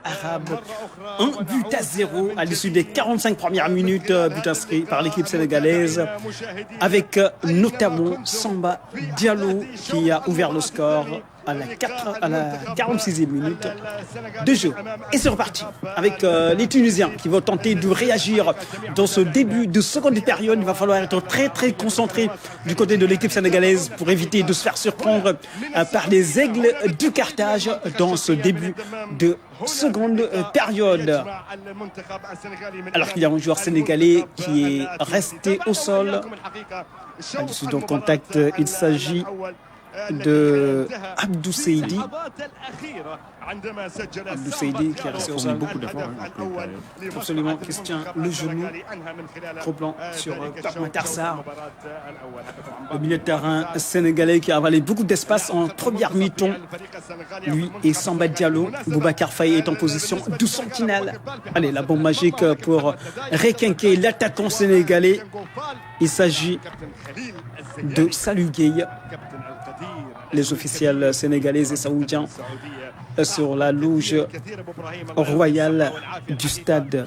Arabe, 1-0 à l'issue des 45 premières minutes, but inscrit par l'équipe sénégalaise, avec notamment Samba Diallo qui a ouvert le score à la 46e minute de jeu. Et c'est reparti avec les Tunisiens qui vont tenter de réagir dans ce début de seconde période. Il va falloir être très concentré du côté de l'équipe sénégalaise pour éviter de se faire surprendre par les Aigles du Carthage dans ce début de seconde période. Alors qu'il y a un joueur sénégalais qui est resté au sol. À l'issue d'un contact, il s'agit de Abdou Seydi. Abdou Seydi qui a resté au sol beaucoup d'efforts. Absolument, qui se tient le genou. Trop blanc sur Pape Matar Sarr. Le milieu de terrain sénégalais qui a avalé beaucoup d'espace en première mi-temps. Lui et Samba Diallo. Boubacar Faye est en position de sentinelle. Allez, la bombe magique pour requinquer l'attaquant sénégalais. Il s'agit de Salou Gueye. Les officiels sénégalais et saoudiens sur la loge royale du stade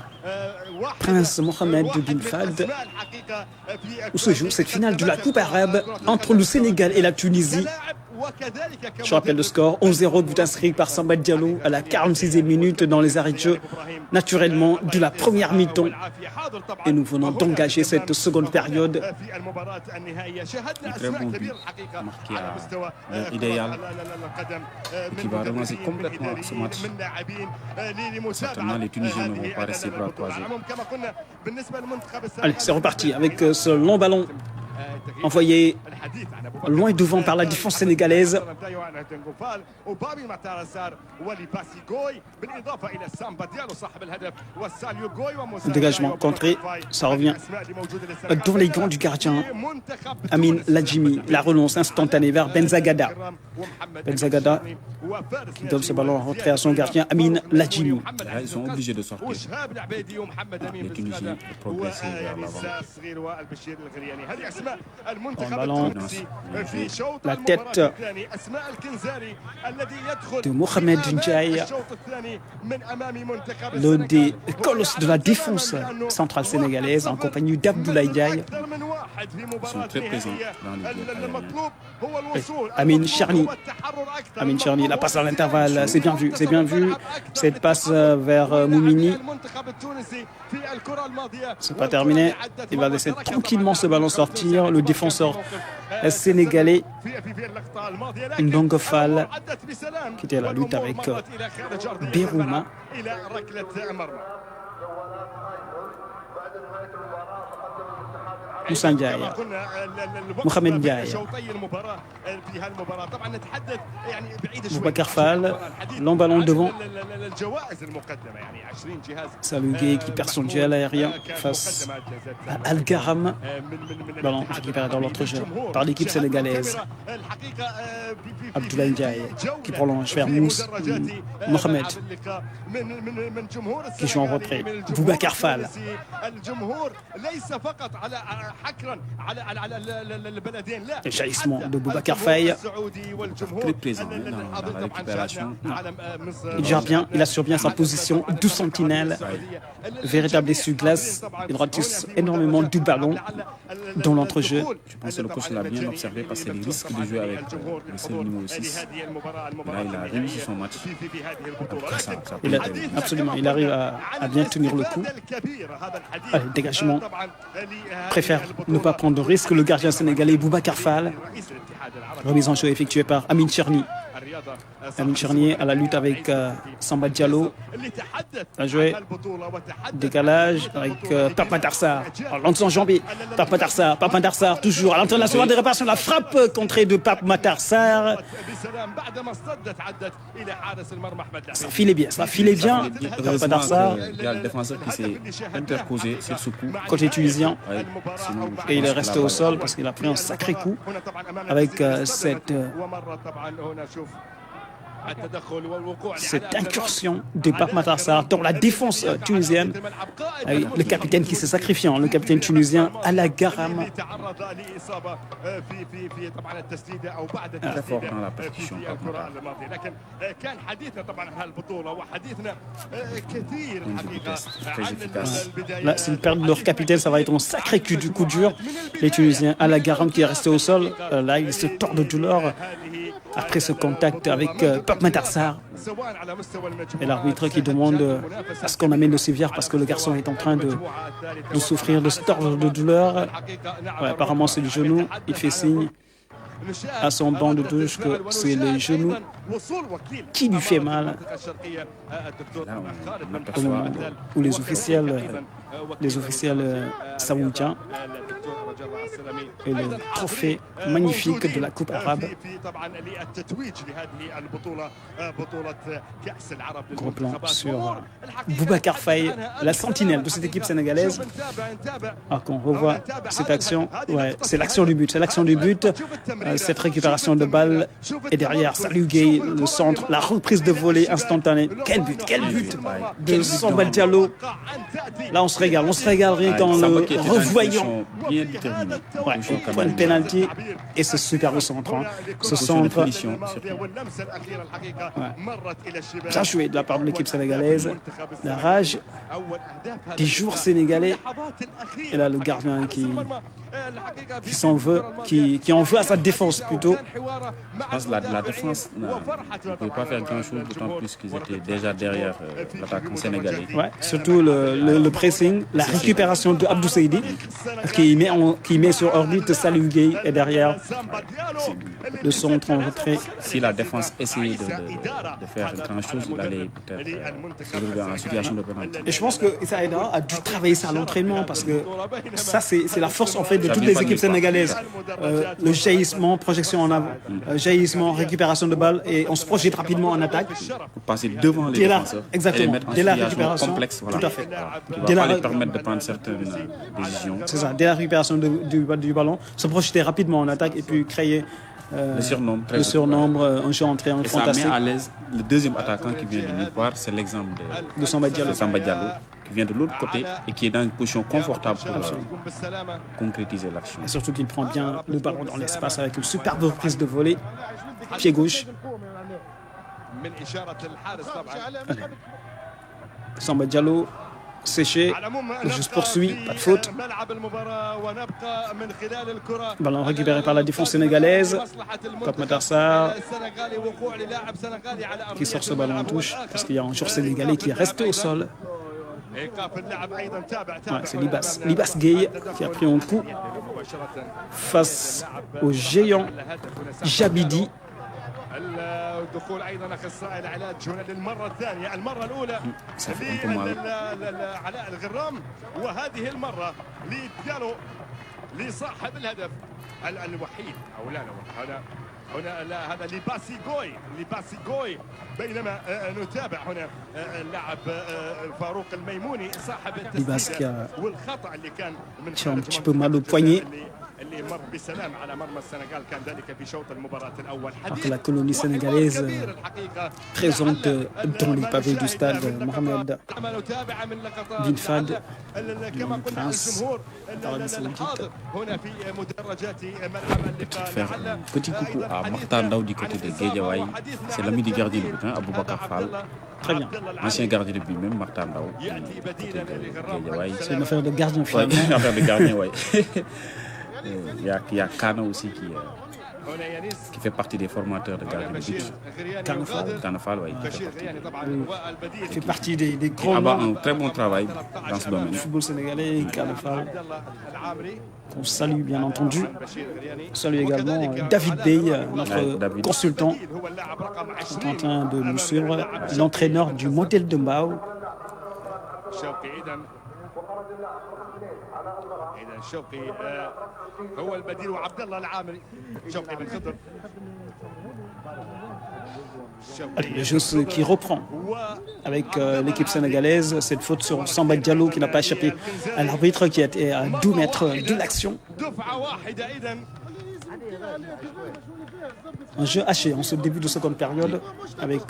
Prince Mohamed bin Fahd, où se joue cette finale de la Coupe arabe entre le Sénégal et la Tunisie. Je rappelle le score, 11-0, but inscrit par Samba Diallo à la 46e minute dans les arrêts de jeu, naturellement, de la première mi-temps. Et nous venons d'engager cette seconde période. Un très bon but marqué à l'heure idéale qui va relancer complètement ce match. Certainement, les Tunisiens ne vont pas rester bras croisés. Allez, c'est reparti avec ce long ballon envoyé loin devant par la défense sénégalaise. Dégagement contré, ça revient dans les gants du gardien Amin Ladjimi. La relance instantanée vers Benzagada. Benzagada qui donne ce ballon en retrait à son gardien Amin Ladjimi. Là, ils sont obligés de sortir. Les Tunisiens de progresser vers l'avant. Un ballon, la tête de Mohamed Ndiaye, l'un des colosses de la défense centrale sénégalaise en compagnie d'Abdoulaye Ndiaye. Ils sont très présents dans le jeu. Amin Cherni, la passe à l'intervalle, c'est bien vu. Cette passe vers Moumini. C'est pas terminé. Il va laisser tranquillement ce ballon sortir. Le défenseur sénégalais Ndongo Fall qui était à la lutte avec Berouma. Moussa Ndiaye, Mohamed Ndiaye, Boubacar Fall, long ballon devant. Salou Gueye qui perd son duel aérien face à Al Garam. Ballon récupéré dans l'autre jeu par l'équipe sénégalaise. Abdoulaye Ndiaye qui prolonge vers Mohamed qui joue en retrait. Boubacar Fall. Le jaillissement de Boubacar Faye. Très présent dans la récupération. Il gère bien, il assure bien sa position de sentinelle. Véritable essuie-glace. Il ratisse énormément du ballon dans l'entrejeu. Je pense que le coach l'a bien observé parce qu'il risque de jouer avec le seul numéro 6. Là, il a réussi son match. Absolument, il arrive à bien tenir le coup. Allez, dégagement. Préfère ne pas prendre de risque. Le gardien sénégalais Boubacar Fall. Remise en jeu effectuée par Amin Cherni. Amin Cherni à la lutte avec Samba Diallo. A joué. Décalage avec Pape Matar Sarr. L'enjambé. Pape Matar Sarr toujours à l'international des réparations. La frappe contrée de Pape Matar Sarr. Ça filait bien. Pape Matar Sarr. Il y a le défenseur qui s'est interposé sur ce coup. Côté tunisien. Et il est resté au sol parce qu'il a pris un sacré coup avec cette cette incursion de Pape Matar Sarr dans la défense tunisienne. Le capitaine qui s'est sacrifiant, le capitaine tunisien Ala Garam. Très fort dans la percussion. Très efficace. Là, s'ils perdent leur capitaine, ça va être un sacré coup dur. Les Tunisiens, Ala Garam qui est resté au sol, là, il se tord de douleur après ce contact avec Pape Matar Sarr. Et l'arbitre qui demande à ce qu'on amène le civière parce que le garçon est en train de souffrir, de se tordre de douleur. Ouais, apparemment, c'est le genou. Il fait signe à son banc de touche que c'est le genou qui lui fait mal. Là, on Au aperçoit moment où les officiels saoudiens et le trophée magnifique de la Coupe arabe. Gros plan sur Boubacar Faye, la sentinelle de cette équipe sénégalaise. Alors qu'on revoit cette action, ouais, c'est l'action du but. C'est l'action du but. Cette récupération de balle et derrière Salou Gueye, le centre, la reprise de volée instantanée. Quel but de Samba Diallo. Là on se régale rien qu'en le revoyant. Bien déterminé. Ouais, point de pénalty et ce superbe centre. Ce centre, bien joué de la part de l'équipe sénégalaise. La rage des joueurs sénégalais. Et là le gardien qui s'en veut, qui en veut à sa défense plutôt. Je pense que la défense ne pouvait pas faire grand chose, d'autant plus qu'ils étaient déjà derrière l'attaquant sénégalais. Ouais, surtout le pressing, la récupération de Abdou Seydi qui met sur orbite Salou Gueye et derrière le centre en retrait. Si la défense essayait de faire grand chose, il allait peut-être se retrouver en situation de pénalty. Et je pense que Issa Aïdara a dû travailler ça à l'entraînement parce que ça c'est la force en fait de toutes les équipes sénégalaises. Le jaillissement, projection en avant, jaillissement, récupération de balles et on se projette rapidement en attaque. Pour passer devant les défenseurs et les mettre en situation complexe. Voilà. Tout à fait. Qui va pas les permettre de prendre certaines décisions. C'est ça, dès la récupération du ballon, se projeter rapidement en attaque et puis créer le surnombre, un jeu entré en fantastique. Ça met à l'aise le deuxième attaquant qui vient de nulle part, c'est l'exemple de Samba Diallo, qui vient de l'autre côté et qui est dans une position confortable pour concrétiser l'action. Et surtout qu'il prend bien le ballon dans l'espace avec une superbe reprise de volée, pied gauche. Allez. Samba Diallo séché, le jeu se poursuit, pas de faute. Ballon récupéré par la défense sénégalaise. Pape Matar Sarr qui sort ce ballon en touche parce qu'il y a un joueur sénégalais qui est resté au sol. Ouais, c'est Libas Gueye qui a pris un coup face au géant Jabidi. دخول ايضا اخصائي العلاج هنا للمره الثانيه، المره الاولى علاء الغرام وهذه المره لديالو لصاحب الهدف الوحيد او لا هنا لا هذا لباسي غوي بينما نتابع هنا اللاعب فاروق الميموني صاحب التسديده والخطا اللي كان من un petit peu mal au poignet. Alors que la colonie sénégalaise présente dans les pavés du stade Mohamed bin Fad, Prince d'Arabie Saoudite. Faire un petit coucou à Martin Ndao du côté de Guédiawaye. C'est l'ami du gardien de but, Aboubacar Fall. Très bien. Ancien gardien de but même, Martin Ndao. C'est une affaire de gardien. Ouais, une affaire de gardien, oui. Il y a Kana aussi qui fait partie des formateurs de gardien de but. Kanafal, oui. Il fait partie des gros. Il a un très bon travail dans ce domaine. Le football sénégalais, Kanafal. On salue bien entendu. On salue également David Bey, notre consultant, qui est en train de nous suivre, l'entraîneur du modèle de Mbao. شوقي هو البديل وعبد الله العامري شوقي بن خضر Allez, le jeu qui reprend avec l'équipe sénégalaise. Cette faute sur Samba Diallo qui n'a pas échappé à l'arbitre qui était à 12 mètres de l'action. Un jeu haché en ce début de seconde période avec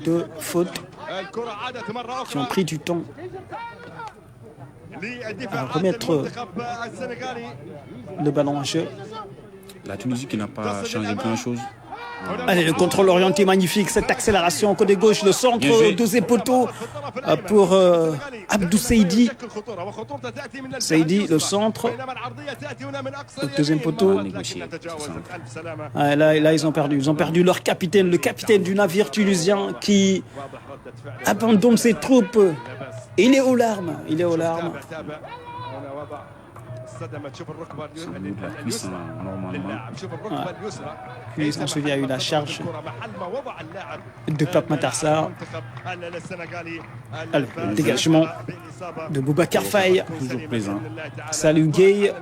deux fautes qui ont pris du temps à remettre le ballon en jeu. La Tunisie qui n'a pas changé grand-chose. Allez, le contrôle orienté magnifique, cette accélération côté gauche, le centre, deuxième poteau pour Abdou Saïdi. Saïdi, le centre, le deuxième poteau. Là, ils ont perdu leur capitaine, le capitaine du navire tunisien qui abandonne ses troupes. Il est aux larmes, il est aux larmes. La cuisse, normalement. Puis ensuite, il y a eu la charge de Pape Matar Sarr. Allez, le dégagement de Boubacar Faye. Toujours présent. Salou Gueye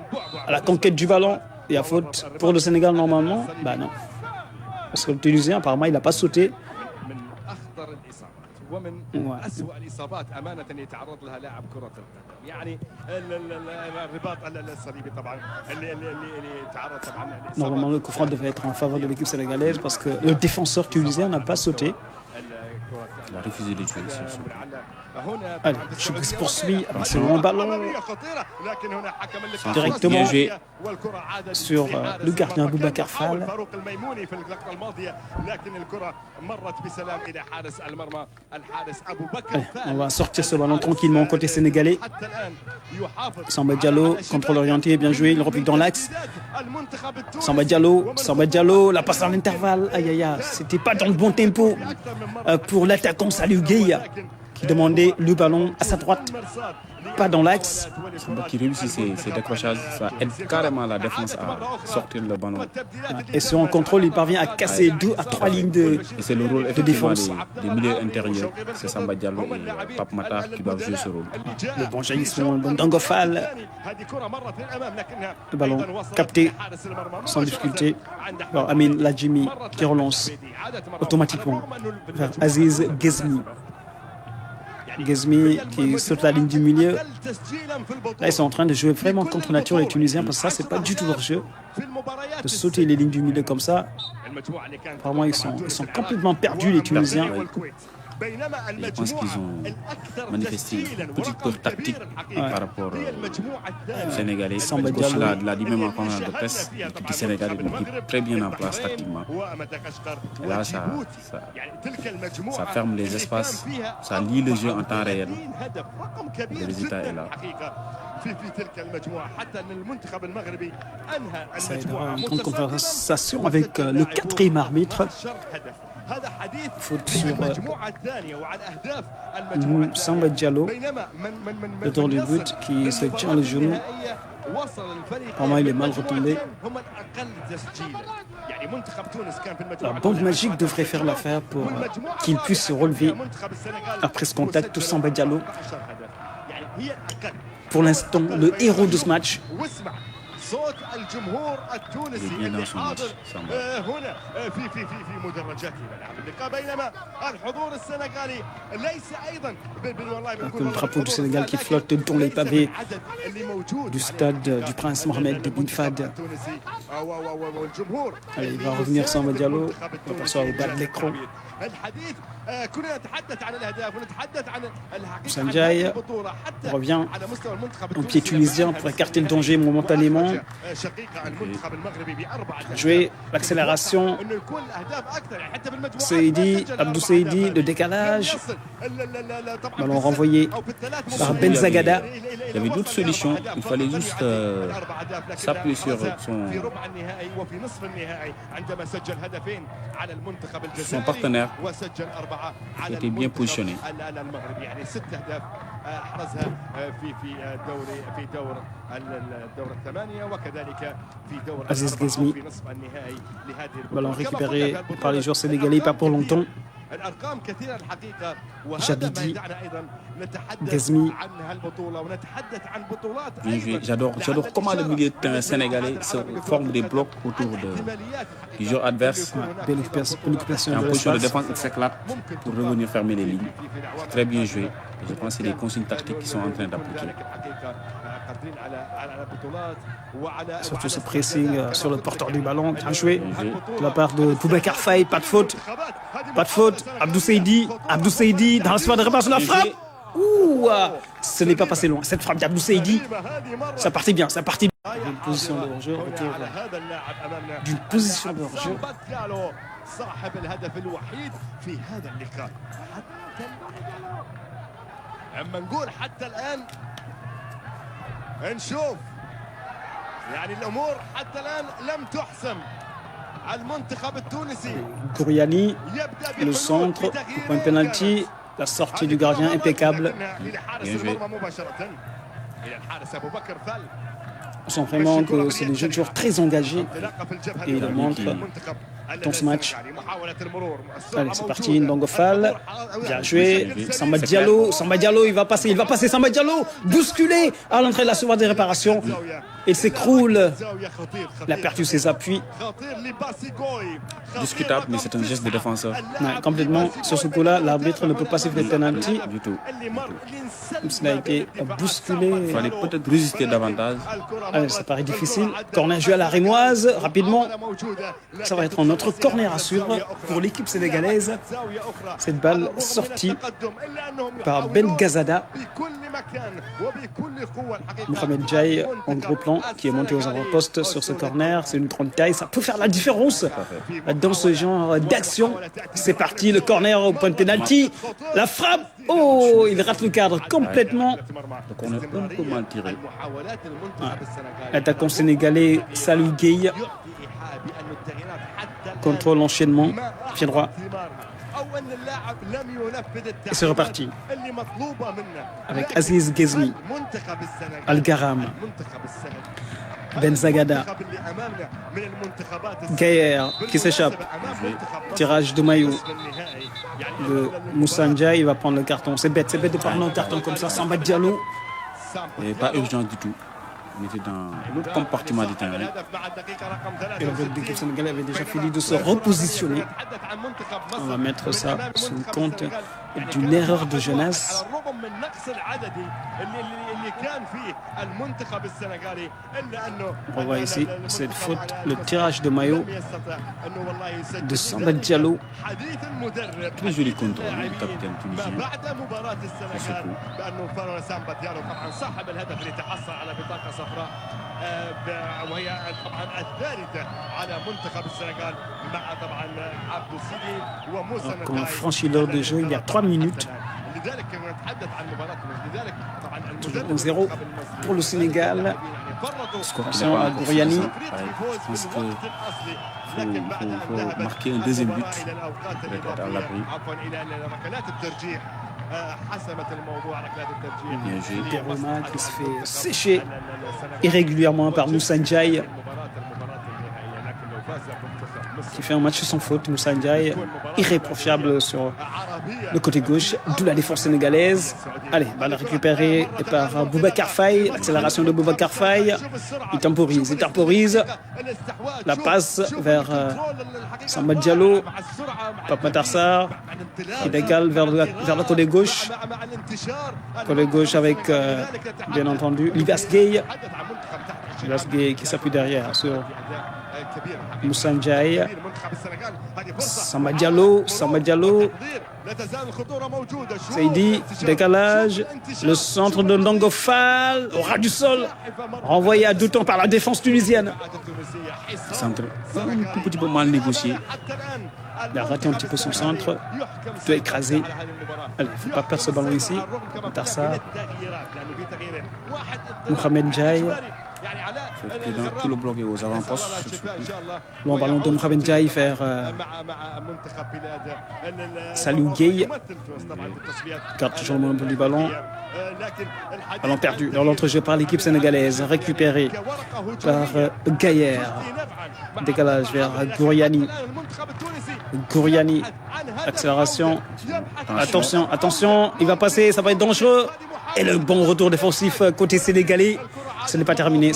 à la conquête du ballon. Il y a faute pour le Sénégal normalement. Bah non. Parce que le Tunisien, apparemment, il n'a pas sauté. ومن أسوأ الإصابات أمانة يتعرض لها لاعب كرة القدم يعني الرباط الصليبي طبعا اللي تعرض طبعا. Normalement, le coup franc devait être en faveur de l'équipe sénégalaise parce que le défenseur tunisien n'a pas sauté. Il a refusé de tuer. Allez, je se poursuit. C'est le long ballon directement sur le gardien Boubacar Fall. Allez, on va sortir ce ballon tranquillement côté sénégalais. Samba Diallo, contrôle orienté, bien joué, il repique dans l'axe. Samba Diallo, la passe dans l'intervalle. Aïe aïe aïe, c'était pas dans le bon tempo pour l'attaquant Salou Gueye qui demandait le ballon à sa droite, pas dans l'axe. Qui réussit ses décrochages, ça aide carrément la défense à sortir le ballon. Et sur un contrôle, il parvient à casser 2 à 3 lignes de c'est le rôle de défense. Des milieux intérieurs, c'est Samba Diallo et Pape Matar qui doivent jouer ce rôle. Le bon jaillissement, le bon Dangofal. Le ballon capté sans difficulté par Amin Ladjimi qui relance automatiquement vers Aziz Ghezmi. Ghezmi qui saute la ligne du milieu. Là, ils sont en train de jouer vraiment contre nature les Tunisiens parce que ça, c'est pas du tout leur jeu. De sauter les lignes du milieu comme ça. Vraiment, ils sont complètement perdus les Tunisiens. Je pense qu'ils ont manifesté une petite peur tactique par rapport aux Sénégalais. Samba Diallo l'a dit même en conférence de presse, les Sénégalais ont été très bien en place tactiquement. Et là, ça ferme les espaces, ça lit le jeu en temps réel. Le résultat est là. Ça aidera une grande conversation avec le 4e arbitre. Faute sur Samba Diallo, le tour du but qui se tient le genou. Vraiment, il est mal retombé. La bombe magique devrait faire l'affaire pour qu'il puisse se relever après ce contact de Samba Diallo. Pour l'instant, le héros de ce match. صوت الجمهور التونسي اللي حاضر هنا في مدرجات ملعب اللقاء بينما الحضور السنغالي ليس ايضا والله le drapeau du Sénégal qui flotte dans les pavés du stade du Prince Mohamed de Bin Fad. Allez, il va revenir Samba Diallo. On va passer au bas de l'écran. Sanjay revient en pied tunisien pour écarter le danger momentanément. Jouer l'accélération. Abdou Saïdi, le décalage. Ballon renvoyé par Benzagada. Il y avait d'autres solutions. Il fallait juste s'appuyer sur son partenaire qui était bien positionné. Aziz Ghezmi. Ballon récupéré par les joueurs sénégalais, pas pour longtemps. Jabidi, Ghezmi. J'adore comment le milieu de terrain sénégalais se forme des blocs autour du joueur adverse. Belle occupation en de position de l'espace. défense, il s'éclate pour revenir fermer les lignes. C'est très bien joué. Je pense que c'est les consignes tactiques qui sont en train d'appliquer. Surtout ce pressing sur le porteur du ballon. Bien joué de la part de Boubacar Faye. Pas de faute. Pas de faute. Abdou Seydi dans la surface de réparation. La frappe. Ouh, ce n'est pas passé loin. Cette frappe d'Abdou Seydi, ça partait bien. Ça partait bien. Une position de hors-jeu. Retour d'une position de hors-jeu. صاحب الهدف الوحيد في هذا اللقاء اما نقول حتى الان نشوف يعني الامور حتى الان لم تحسم المنتخب التونسي Gouriani, le centre, le point de penalty, la sortie du gardien impeccable. Bien joué. On sent vraiment que c'est des jeunes joueurs très engagés et ils le montrent dans ce match. Allez, c'est parti, Ndongo Fall. Bien joué. Samba Diallo, il va passer. Samba Diallo, bousculé à l'entrée de la surface de réparation. Il s'écroule. Il a perdu ses appuis. Discutable, mais c'est un geste de défenseur. Ouais, complètement. Sur ce coup-là, l'arbitre ne peut pas siffler de penalty. Du tout. Il a été bousculé. Il fallait peut-être résister davantage. Allez, ça paraît difficile. Corner joué à la Rémoise, rapidement. Ça va être notre corner à suivre pour l'équipe sénégalaise. Cette balle sortie par Ben Gazada. Mohamed Jai en gros plan qui est monté aux avant-postes sur ce corner. C'est une grande taille, ça peut faire la différence dans ce genre d'action. C'est parti, le corner au point de pénalty. La frappe, oh, il rate le cadre complètement. Le corner un peu mal tiré. L'attaquant sénégalais Salou Gueye contrôle l'enchaînement, pied droit. Et c'est reparti avec Aziz Ghezmi, Al-Garam, Benzagada, Gaïer qui s'échappe. Tirage de maillot de Moussa Ndiaye, il va prendre le carton. C'est bête de prendre un carton comme ça. Samba Diallo. Et pas urgent du tout. On était dans l'autre compartiment du terrain. Et l'équipe sénégalaise avait déjà fini de se repositionner. On va mettre ça sous le compte d'une erreur de jeunesse. On voit ici cette faute, le tirage de maillot de Samba Diallo. Très joli contrôle du capitaine tunisien. وهي طبعا الثالثه على منتخب السنغال مع طبعا عبد السيدي وموسى نتاي. On franchit l'heure de jeu il y a 3 minutes. لذلك نتحدث عن مباراه لذلك طبعا المدرب 0 pour le Sénégal. Attention à Gouriani. Je pense qu'il faut marquer un deuxième but à l'abri. Bien joué. Peroma qui se fait sécher irrégulièrement par Moussa Ndiaye, qui fait un match sans faute. Moussa Ndiaye, irréprochable sur le côté gauche, d'où la défense sénégalaise. Allez, balle récupérée par Boubacar Faye, accélération de Boubacar Faye. Il temporise. La passe vers Samba Diallo, Pape Matar Sarr, qui décale vers le côté gauche. Côté gauche avec, bien entendu, Libas Gueye qui s'appuie derrière sur Moussa Ndiaye. Samba Diallo. Seydi, décalage. Le centre de Ndongo Fall, au ras du sol. Renvoyé à 2 temps par la défense tunisienne. Centre un tout petit peu mal négocié. Il a raté un petit peu son centre. Il doit écraser. Allez, il ne faut pas perdre ce ballon ici. Tarsa. Mohamed Jai. Tout le bloc est aux avant-postes. Bon ballon de Mohamed Jai vers Salou Gueye. Garde toujours le monopole du ballon. Ballon perdu dans l'entrejeu par l'équipe sénégalaise. Récupéré par Gaïer. Décalage vers Gouriani. Accélération. Attention, il va passer, ça va être dangereux. Et le bon retour défensif côté sénégalais. Ce n'est pas terminé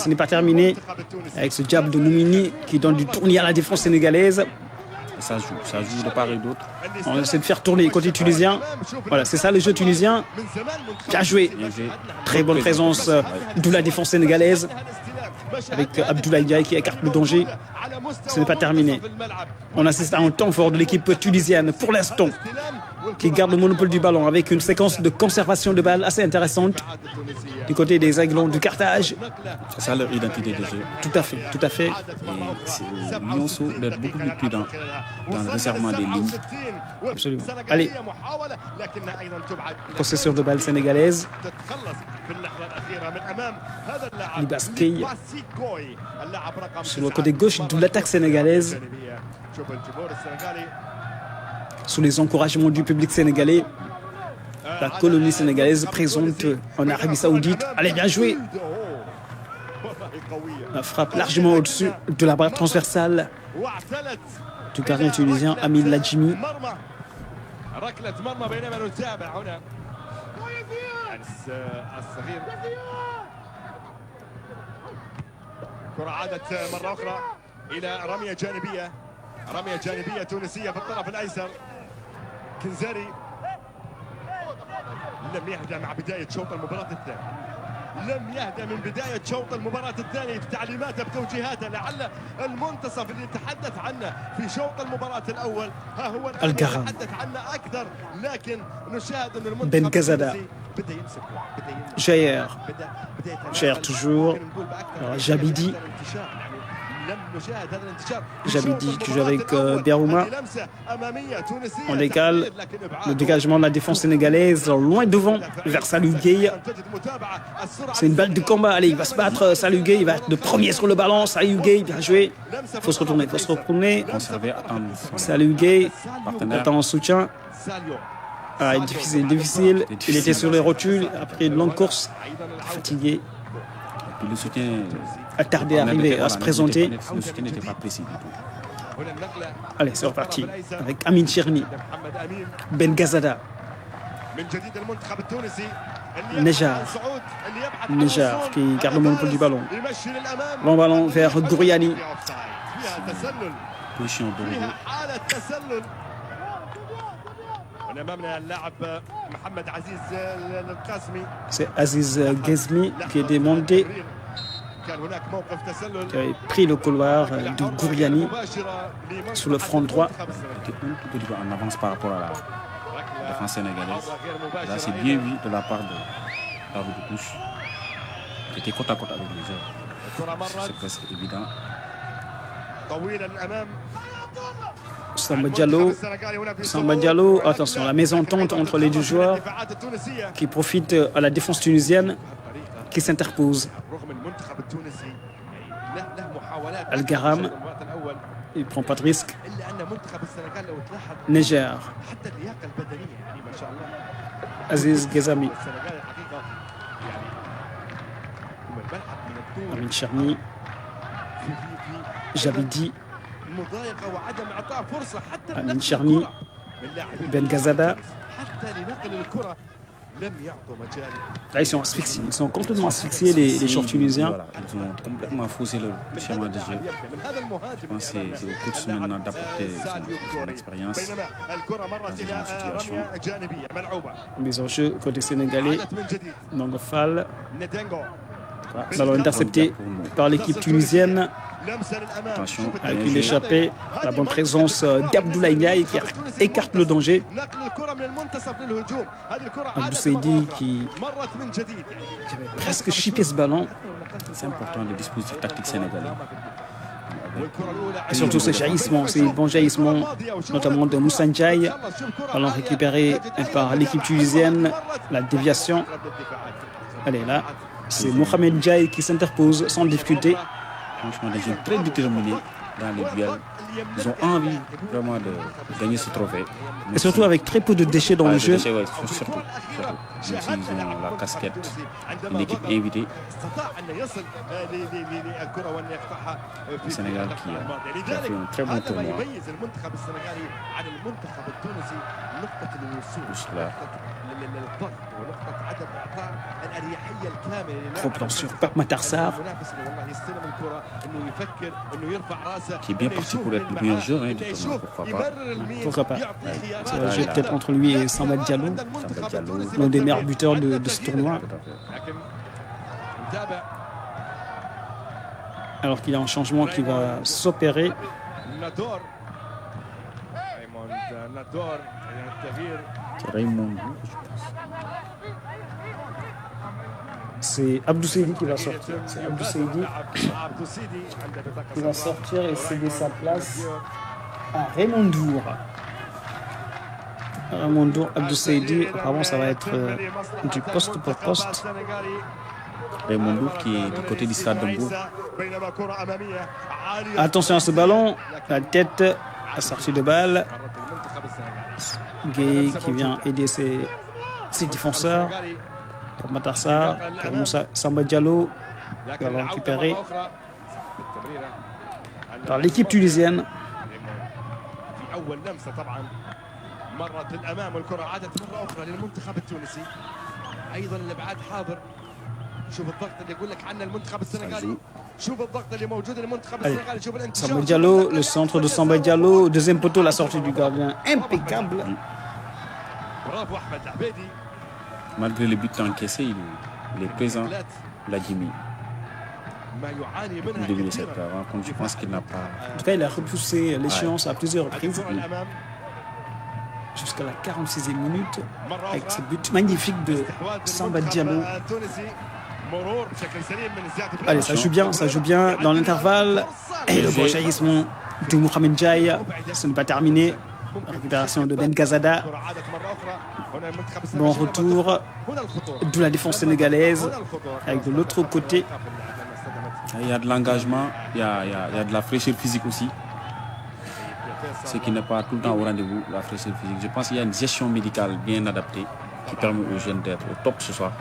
avec ce diable de Noumini qui donne du tournis à la défense sénégalaise. ça joue de part et d'autre. On essaie de faire tourner côté tunisien. Voilà, c'est ça le jeu tunisien. Bien joué. Très bonne présence de la défense sénégalaise avec Abdoulaye Ndiaye qui écarte le danger. Ce n'est pas terminé. On assiste à un temps fort de l'équipe tunisienne pour l'instant qui garde le monopole du ballon avec une séquence de conservation de balles assez intéressante du côté des Aiglons du Carthage. C'est ça leur identité de jeu. Tout à fait, tout à fait. Et c'est Lyonceau d'être beaucoup plus prudent dans le resserrement des lignes. Absolument. Allez, possession de balles sénégalaise. Libaskei sur le côté gauche de l'attaque sénégalaise. Sous les encouragements du public sénégalais, la colonie sénégalaise présente en Arabie Saoudite. Allez, bien joué. La frappe largement au-dessus de la barre transversale du gardien tunisien Amin Ladjimi. كرة عادت مرة أخرى إلى رمية جانبية تونسية في الطرف الأيسر. كنزاري لم يهدأ مع بداية شوط المباراة الثاني. لم يهدأ من بداية شوط المباراة الثاني بتعليماته بتوجيهاته. لعل المنتصف اللي تحدث عنه في شوط المباراة الأول ها هو القرم نتحدث عنه أكثر، لكن نشاهد أن المنتصف بن قزدة Jair toujours. Alors, Jabidi qui joue avec Biarouma. On décale le dégagement de la défense sénégalaise loin devant vers Salou Gueye. C'est une balle de combat. Allez, il va se battre. Salou Gueye, il va être le premier sur le ballon. Salou Gueye, bien joué. Il faut se retourner. Salou Gueye attend en soutien. Ah, difficile. Il était sur les rotules après une longue course. Fatigué. Et puis le soutien a tardé à arriver à se présenter. Le soutien n'était pas précis du tout. Allez, c'est reparti avec Amin Cherni, Ben Gazada, Nejar qui garde le monopole du ballon. Long ballon vers Gouriani. Position de c'est Aziz Ghezmi qui est démonté, qui avait pris le couloir de Gouriani sur le front droit. Il était un petit peu en avance par rapport à la défense sénégalaise. Là, c'est bien vu de la part de David Touche, qui était côte à côte avec les joueurs. C'est presque évident. Samba Diallo, attention, la mésentente entre les deux joueurs qui profitent à la défense tunisienne qui s'interpose. Al-Garam, il ne prend pas de risque. Neger, Aziz Ghezami, Amin Cherni, Jabidi, Amin Cherni, Ben Gazada. Là, ils sont asphyxiés. Ils sont complètement asphyxiés, les joueurs tunisiens. Voilà, ils ont complètement faussé le schéma de jeu. Je pense que c'est au coach maintenant d'apporter son expérience dans ce genre de situation. Mise en jeu côté sénégalais. Nongo Fall. Ballon intercepté par l'équipe tunisienne. Attention, avec une échappée, la bonne présence d'Abdoulaye Ndiaye qui écarte le danger. Abdou Seydi qui avait presque chippé ce ballon. C'est important le dispositif tactique sénégalais. Et surtout ce jaillissement, ces bons jaillissements, notamment de Moussa Ndiaye, ballon récupéré par l'équipe tunisienne, la déviation. Elle est là. C'est Mohamed Ndiaye qui s'interpose sans difficulté. Franchement, des jeunes très déterminés dans les duels. Ils ont envie vraiment de gagner ce trophée. Et surtout avec très peu de déchets dans le jeu. Ouais, surtout. Même s'ils ont la casquette, une équipe invitée. Le Sénégal qui a fait un très bon tournoi. Tout cela. Trop plan sur Pape Matar Sarr. Qui est bien parti pour être le meilleur joueur, hein, du tournoi, pourquoi pas. Pourquoi pas. Ça va jouer peut-être entre lui et Samba Diallo, l'un des meilleurs buteurs de ce tournoi. Alors qu'il y a un changement qui va s'opérer. Raymond. C'est Abdou Seydi qui va sortir. C'est Abdou Seydi qui va sortir et céder sa place à Raymond Dour. Raymond Dour, Abdou Seydi, apparemment ça va être du poste pour poste. Raymond Dour qui est du côté du stade de Mbour. Attention à ce ballon, la tête, la sortie de balle. Gay qui vient aider ses défenseurs. Pour Matar Sarr, pour Moussa Samba Diallo, qui va le récupérer par l'équipe tunisienne. Samba Diallo, le centre de Samba Diallo, deuxième poteau, la sortie du gardien impeccable. Malgré les buts encaissés, il est présent, Vladimir. Au début de cette rencontre, je pense qu'il n'a pas... En tout cas, il a repoussé l'échéance à plusieurs reprises. Jusqu'à la 46e minute, avec ce but magnifique de Samba Diallo. Allez, ça joue bien dans l'intervalle. Et le gauchaïsme de Mohamed Jaï, ce n'est pas terminé. Récupération de Ben Gazada. Bon retour de la défense sénégalaise avec de l'autre côté. Il y a de l'engagement, il y a de la fraîcheur physique aussi. Ce qui n'est pas tout le temps au rendez-vous, la fraîcheur physique. Je pense qu'il y a une gestion médicale bien adaptée qui permet aux jeunes d'être au top ce soir.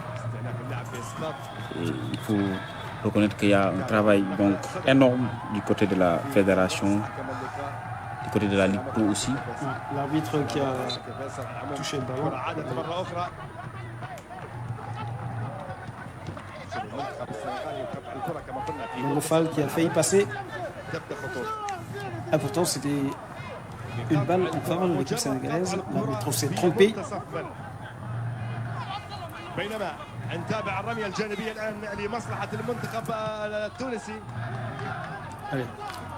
Et il faut reconnaître qu'il y a un travail donc énorme du côté de la fédération, du côté de la Ligue Pro aussi. L'arbitre qui a touché le ballon. Mangofal qui a failli passer. Ah, pourtant, c'était une balle en faveur de l'équipe sénégalaise. L'arbitre s'est trompé. Allez,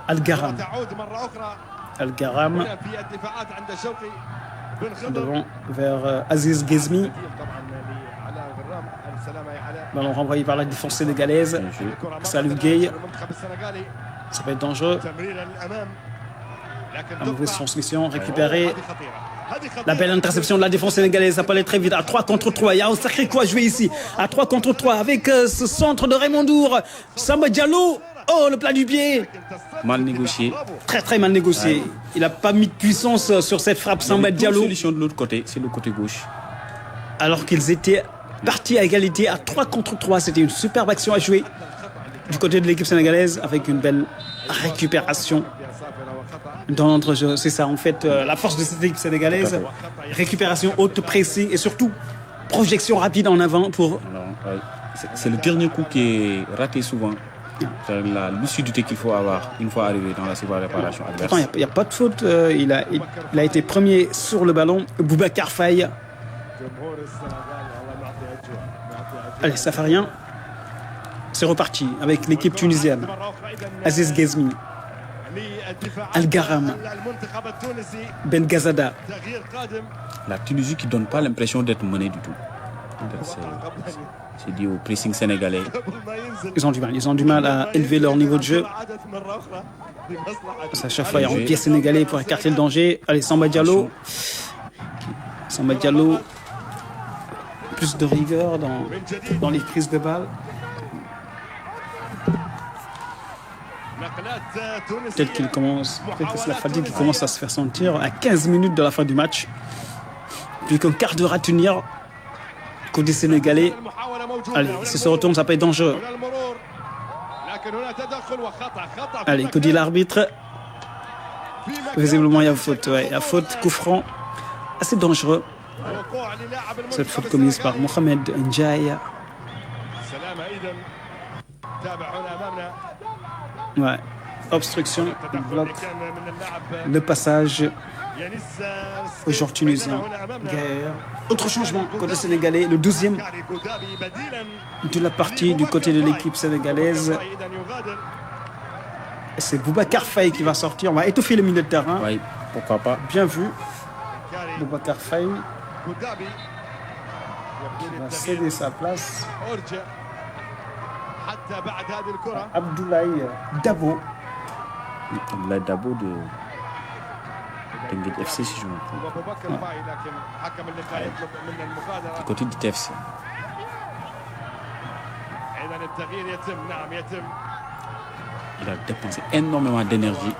Al-Garam. Al-Garam devant vers Aziz Ghezmi. Ballon renvoyé par la défense sénégalaise. Salif Gueye. Ça va être dangereux. La mauvaise transmission récupérée. La belle interception de la défense sénégalaise. Ça peut aller très vite. À 3 contre 3. Il y a un sacré coup à jouer ici. À 3 contre 3 avec ce centre de Raymond Dour. Samba Diallo. Oh, le plat du pied. Mal négocié. Très très mal négocié. Ouais. Il n'a pas mis de puissance sur cette frappe Samba Diallo. Il y a une solution de l'autre côté. C'est le côté gauche. Alors qu'ils étaient partis à égalité à 3 contre 3. C'était une superbe action à jouer du côté de l'équipe sénégalaise avec une belle récupération dans l'entrejeu. C'est ça en fait la force de cette équipe sénégalaise. Récupération, haute pressing et surtout projection rapide en avant pour... C'est le dernier coup qui est raté souvent. C'est la lucidité qu'il faut avoir une fois arrivé dans la réparation adverse. Il n'y a pas de faute. Il a été premier sur le ballon. Boubacar Faye. Allez, Safarien. C'est reparti avec l'équipe tunisienne. Aziz Ghezmi. Al-Garam. Ben Gazada. La Tunisie qui ne donne pas l'impression d'être menée du tout. C'est dû au pressing sénégalais. Ils ont du mal à élever leur niveau de jeu. À chaque fois, il y a un pied sénégalais pour écarter le danger. Allez, Samba Diallo. Samba Diallo. Plus de rigueur dans les prises de balles. Peut-être que c'est la fatigue qui commence à se faire sentir à 15 minutes de la fin du match. Plus qu'un quart d'heure à tenir. Côté sénégalais. Allez, si ça se retourne, ça peut être dangereux. Allez, que dit l'arbitre? Visiblement, il y a faute. Ouais, il y a faute, coup franc. Assez dangereux. Cette faute commise par Mohamed Ndiaye. Ouais. Obstruction, bloque le passage au joueur tunisien. Autre changement côté sénégalais, le 12e de la partie du côté de l'équipe sénégalaise. C'est Boubacar Faye qui va sortir. On va étoffer le milieu de terrain. Oui, pourquoi pas. Bien vu. Boubacar Faye qui va céder sa place. Abdoulaye Dabo. Abdoulaye Dabo de Teungueth FC, si je me trompe. Du côté du TFC. Il a dépensé énormément d'énergie.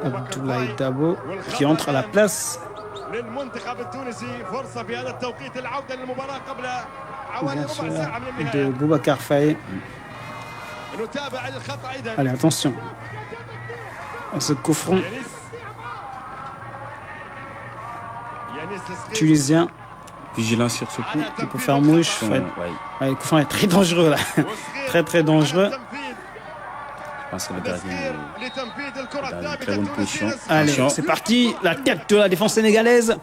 Abdoulaye Dabo qui entre à la place de Boubacar Faye. Allez, attention à ce coup franc tunisien. Vigilant sur ce coup. Il peut faire mouche. Le coup franc est très dangereux là. Très dangereux. Je pense que le gardien est dans une très bonne position. Allez, c'est parti. La tête de la défense sénégalaise.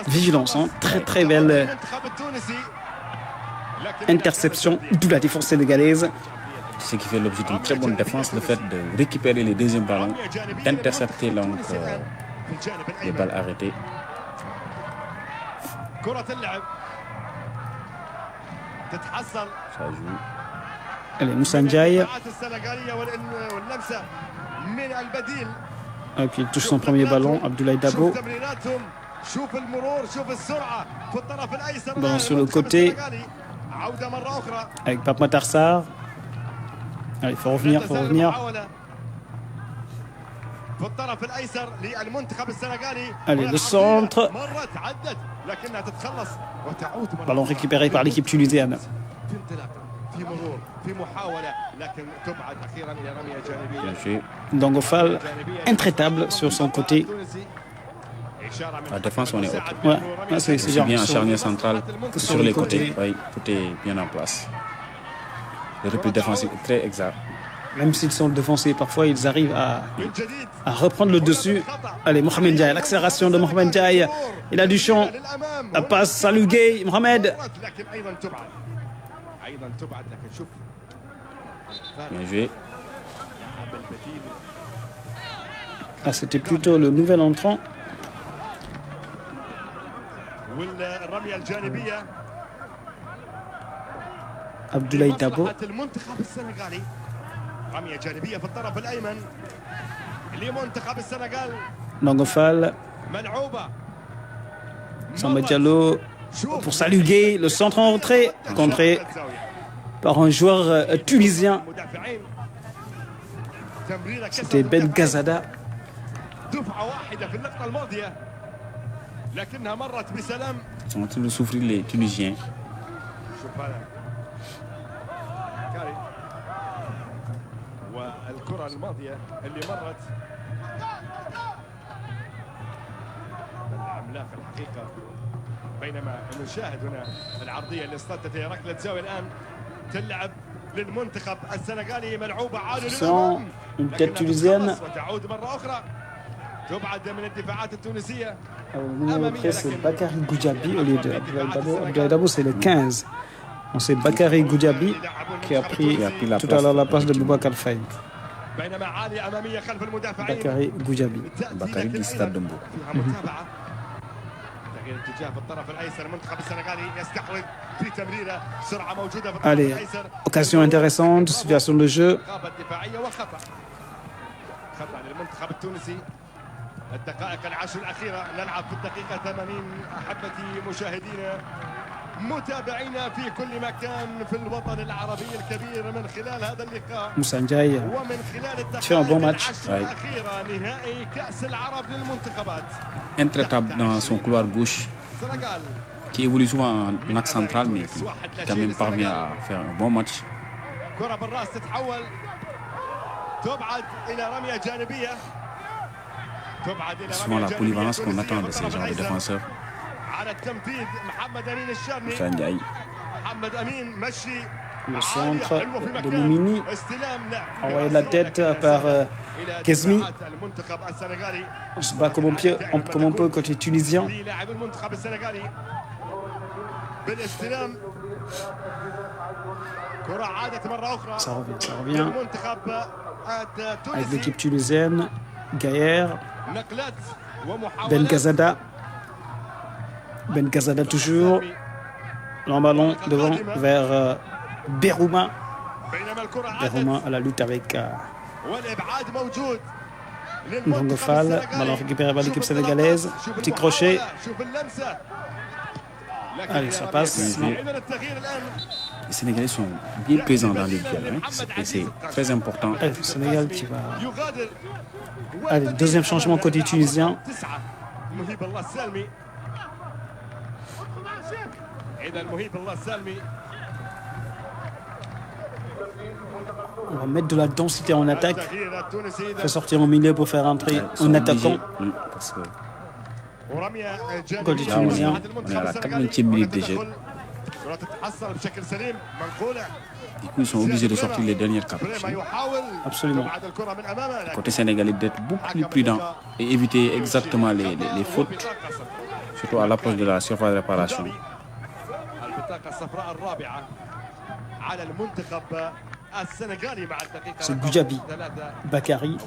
Vigilance, hein. Très belle interception de la défense sénégalaise. Ce qui fait l'objet d'une très bonne défense, le fait de récupérer les deuxièmes ballons, d'intercepter les balles arrêtées. Ça joue. Allez, Moussa Ndiaye. Et puis il touche son premier ballon, Abdoulaye Dabo. Ballon sur le côté avec Pape Matar Sarr. Allez, il faut revenir. Allez, le centre. Ballon récupéré par l'équipe tunisienne. Dongofal, intraitable sur son côté. La défense, on est OK. Ouais, c'est bien en charnière centrale que sur les côtés. Oui, tout est bien en place. Le repli défensif est très exact. Même s'ils sont défoncés, parfois ils arrivent à reprendre le dessus. Allez, Mohamed Ndiaye, l'accélération de Mohamed Ndiaye. Il a du champ. La passe, Salou Gueye, Mohamed. Bien joué. Ah, c'était plutôt le nouvel entrant. Abdoulaye Dabo. Dongofal. Samba Diallo pour Salou Gueye. Le centre en retrait. Contré par un joueur tunisien. C'était Ben Gazada. Ils sont en train de souffrir les Tunisiens. بينما نشاهد هنا العرضيه اللي اصطدت ركله زاويه الان تلعب للمنتخب السنغالي ملعوبه عاليه للامام une tête tunisienne. وتعود مره اخرى تبعد من الدفاعات التونسيه. C'est Bakary Goudiaby au lieu de Abdoulaye Dabo, c'est le 15. On sait Bakary Goudiaby qui a pris tout à l'heure la place de Boubacar Faye. Bakary Goudiaby. Bakary du Stade de Mbour. Allez, occasion intéressante, situation de jeu. الدقائق العشر الأخيرة نلعب في الدقيقة 80 أحبتي مشاهدينا متابعينا في كل مكان في الوطن العربي الكبير من خلال هذا اللقاء Moussa Ndiaye ومن خلال fait un bon match. العشر الأخيرة نهائي كأس العرب للمنتخبات. Intraitable dans son couloir gauche, qui évolue souvent en axe central, mais qui quand même parvient à faire un bon match. كرة بالراس تتحول تبعد إلى رمية جانبية. souvent la polyvalence qu'on attend de ces genres de défenseurs. Moussa Ndiaye. Le centre de Moumini, envoyé de la tête par Kezmi. On se bat comme on peut côté tunisien. Ça revient. Avec l'équipe tunisienne, Gaïer, Ben Gazada. Ben Gazada toujours. Un ballon devant vers Berouma. Berouma à la lutte avec Mbongofal. Ballon récupéré par l'équipe sénégalaise. Petit crochet. Allez, ça passe. Les Sénégalais sont bien présents dans les duels. Et c'est très important. Le Sénégal qui va... Allez, deuxième changement côté tunisien. On va mettre de la densité en attaque. On va sortir au milieu pour faire entrer un attaquant. Parce que côté tunisien. on est à la 80e minute déjà. Du coup, ils sont obligés de sortir les dernières cartouches. Absolument. Côté sénégalais, d'être beaucoup plus prudent et éviter exactement les fautes, surtout à l'approche de la surface de réparation. C'est Goudiaby Bakary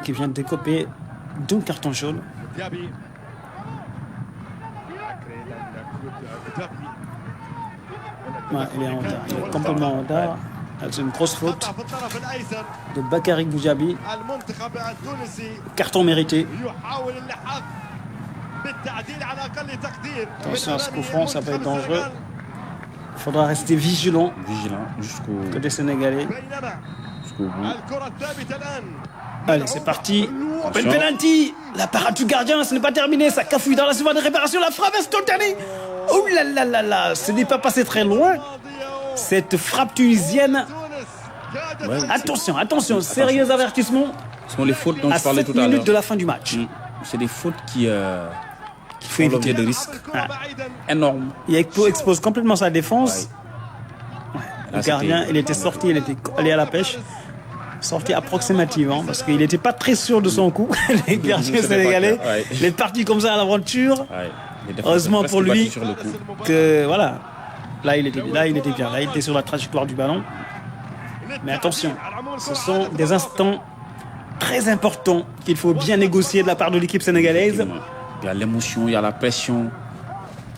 qui vient de décoper d'un carton jaune. Ouais, il est en retard. Il est complètement en retard. C'est une grosse faute de Bakary Goudiaby. Carton mérité. Attention à ce coup franc, ça peut être dangereux. Il faudra rester vigilant Jusqu'au côté sénégalais. bout. Allez, c'est parti. Bel penalty. La parade du gardien, ce n'est pas terminé. Ça cafouille dans la surface de réparation. La frappe instantanée. Oh là là là là. Ce n'est pas passé très loin. Cette frappe tunisienne. Ouais, attention. Sérieux avertissement. Ce sont les fautes dont À je parlais 7 tout à l'heure. minutes de la fin du match. C'est des fautes qui faut font l'objet éviter. de risques énormes. Il expose complètement sa défense. Ouais. Le Là, gardien, c'était- il était sorti, il était allé à la pêche. Sorti approximativement parce qu'il n'était pas très sûr de son coup. Les gardiens C'était pas sénégalais, clair, ouais. il est parti comme ça à l'aventure. Ouais. Les défenseurs Heureusement presque pour lui battus sur le coup. que voilà, là il était bien, là il était sur la trajectoire du ballon. Mais attention, ce sont des instants très importants qu'il faut bien négocier de la part de l'équipe sénégalaise. Il y a l'émotion, il y a la pression,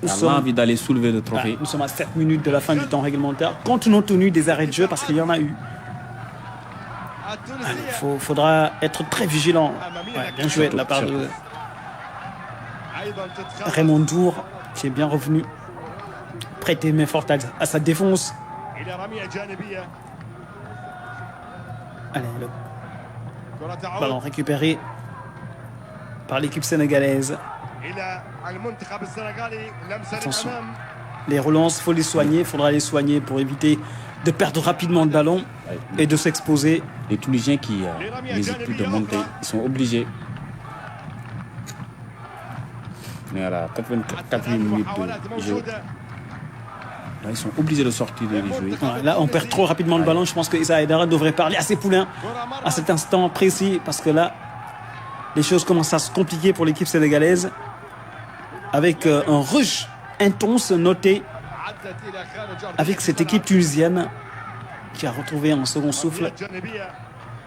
il y a sommes- l'envie d'aller soulever le trophée. Nous sommes à 7 minutes de la fin du temps réglementaire, compte tenu des arrêts de jeu parce qu'il y en a eu. Il faudra être très vigilant. Ouais, bien joué de la part de Raymond Dour qui est bien revenu prêter main forte à sa défense. Allez, le ballon récupéré par l'équipe sénégalaise. Attention, les relances, il faut les soigner, il faudra les soigner pour éviter de perdre rapidement le ballon et de s'exposer. Les Tunisiens qui n'hésitent plus de monter, ils sont obligés. On est à la 84e minute de jeu. Là, ils sont obligés de sortir et de jouer. Ouais, là, on perd trop rapidement le ballon. Je pense que Issa Aidara devrait parler à ses poulains à cet instant précis parce que là, les choses commencent à se compliquer pour l'équipe sénégalaise avec un rush intense noté avec cette équipe tunisienne qui a retrouvé un second souffle.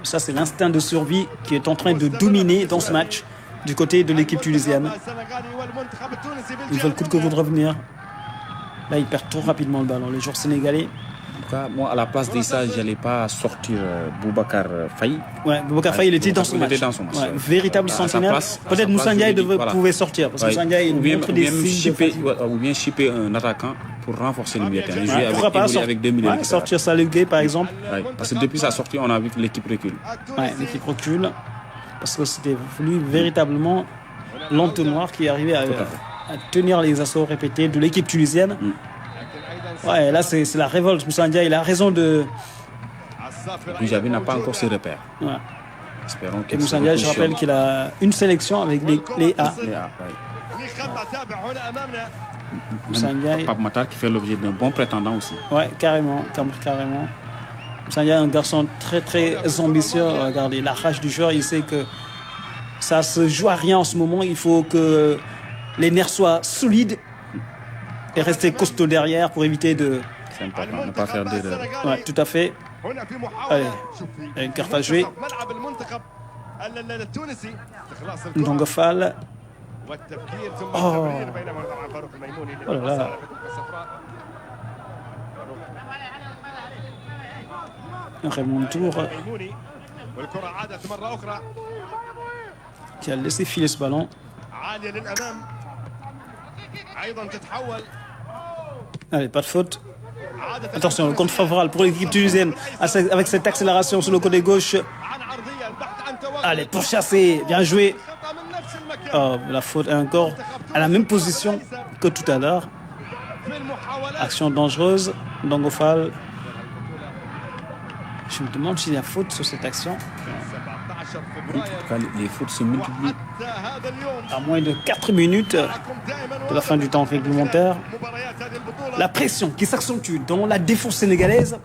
Ça, c'est l'instinct de survie qui est en train de dominer dans ce match du côté de l'équipe tunisienne. Ils veulent coûte que coûte revenir. Là, ils perdent trop rapidement le ballon. Les joueurs sénégalais. En tout cas, moi, à la place d'Issa, je n'allais pas sortir Boubacar Faye. Ouais, Boubacar Faye, il était dans son match. Ouais, véritable sentinelle. Peut-être Moussa Ndiaye pouvait sortir. Parce que Moussa Ndiaye montre des signes de fatigue. Ou bien shipper un attaquant pour renforcer le milieu de terrain. Ouais, pourquoi pas avec 2 milieux. sortir Salif Gueye, par exemple. Ouais, parce que depuis sa sortie, on a vu que l'équipe recule. Ouais, l'équipe recule. Parce que c'était voulu véritablement l'entonnoir qui arrivait à tenir les assauts répétés de l'équipe tunisienne. Ouais, là, c'est la révolte. Moussa Ndiaye, il a raison de... Goudiaby n'a pas encore ses repères. Ouais. Espérons Et Moussa Ndiaye, je rappelle qu'il a une sélection avec les A. Moussa Ndiaye. Pape Matar qui fait l'objet d'un bon prétendant aussi. Ouais, carrément. Moussa Ndiaye est un garçon très très ambitieux. Regardez, la rage du joueur, il sait que ça se joue à rien en ce moment. Il faut que les nerfs soient solides et rester costaud derrière pour éviter de... C'est important, ne pas faire d'erreur. Ouais, tout à fait. Allez, une carte à jouer. Ndongo Fall. Oh. Oh là là. Raymond Tour qui a laissé filer ce ballon. Allez, pas de faute. Attention, le contre favorable pour l'équipe tunisienne avec cette accélération sur le côté gauche. Allez, pourchassé, bien joué. Oh, la faute est encore à la même position que tout à l'heure. Action dangereuse, Ndongo Fall. Je me demande s'il y a faute sur cette action. En tout cas, les fautes se multiplient. À moins de 4 minutes de la fin du temps réglementaire. La pression qui s'accentue dans la défense sénégalaise.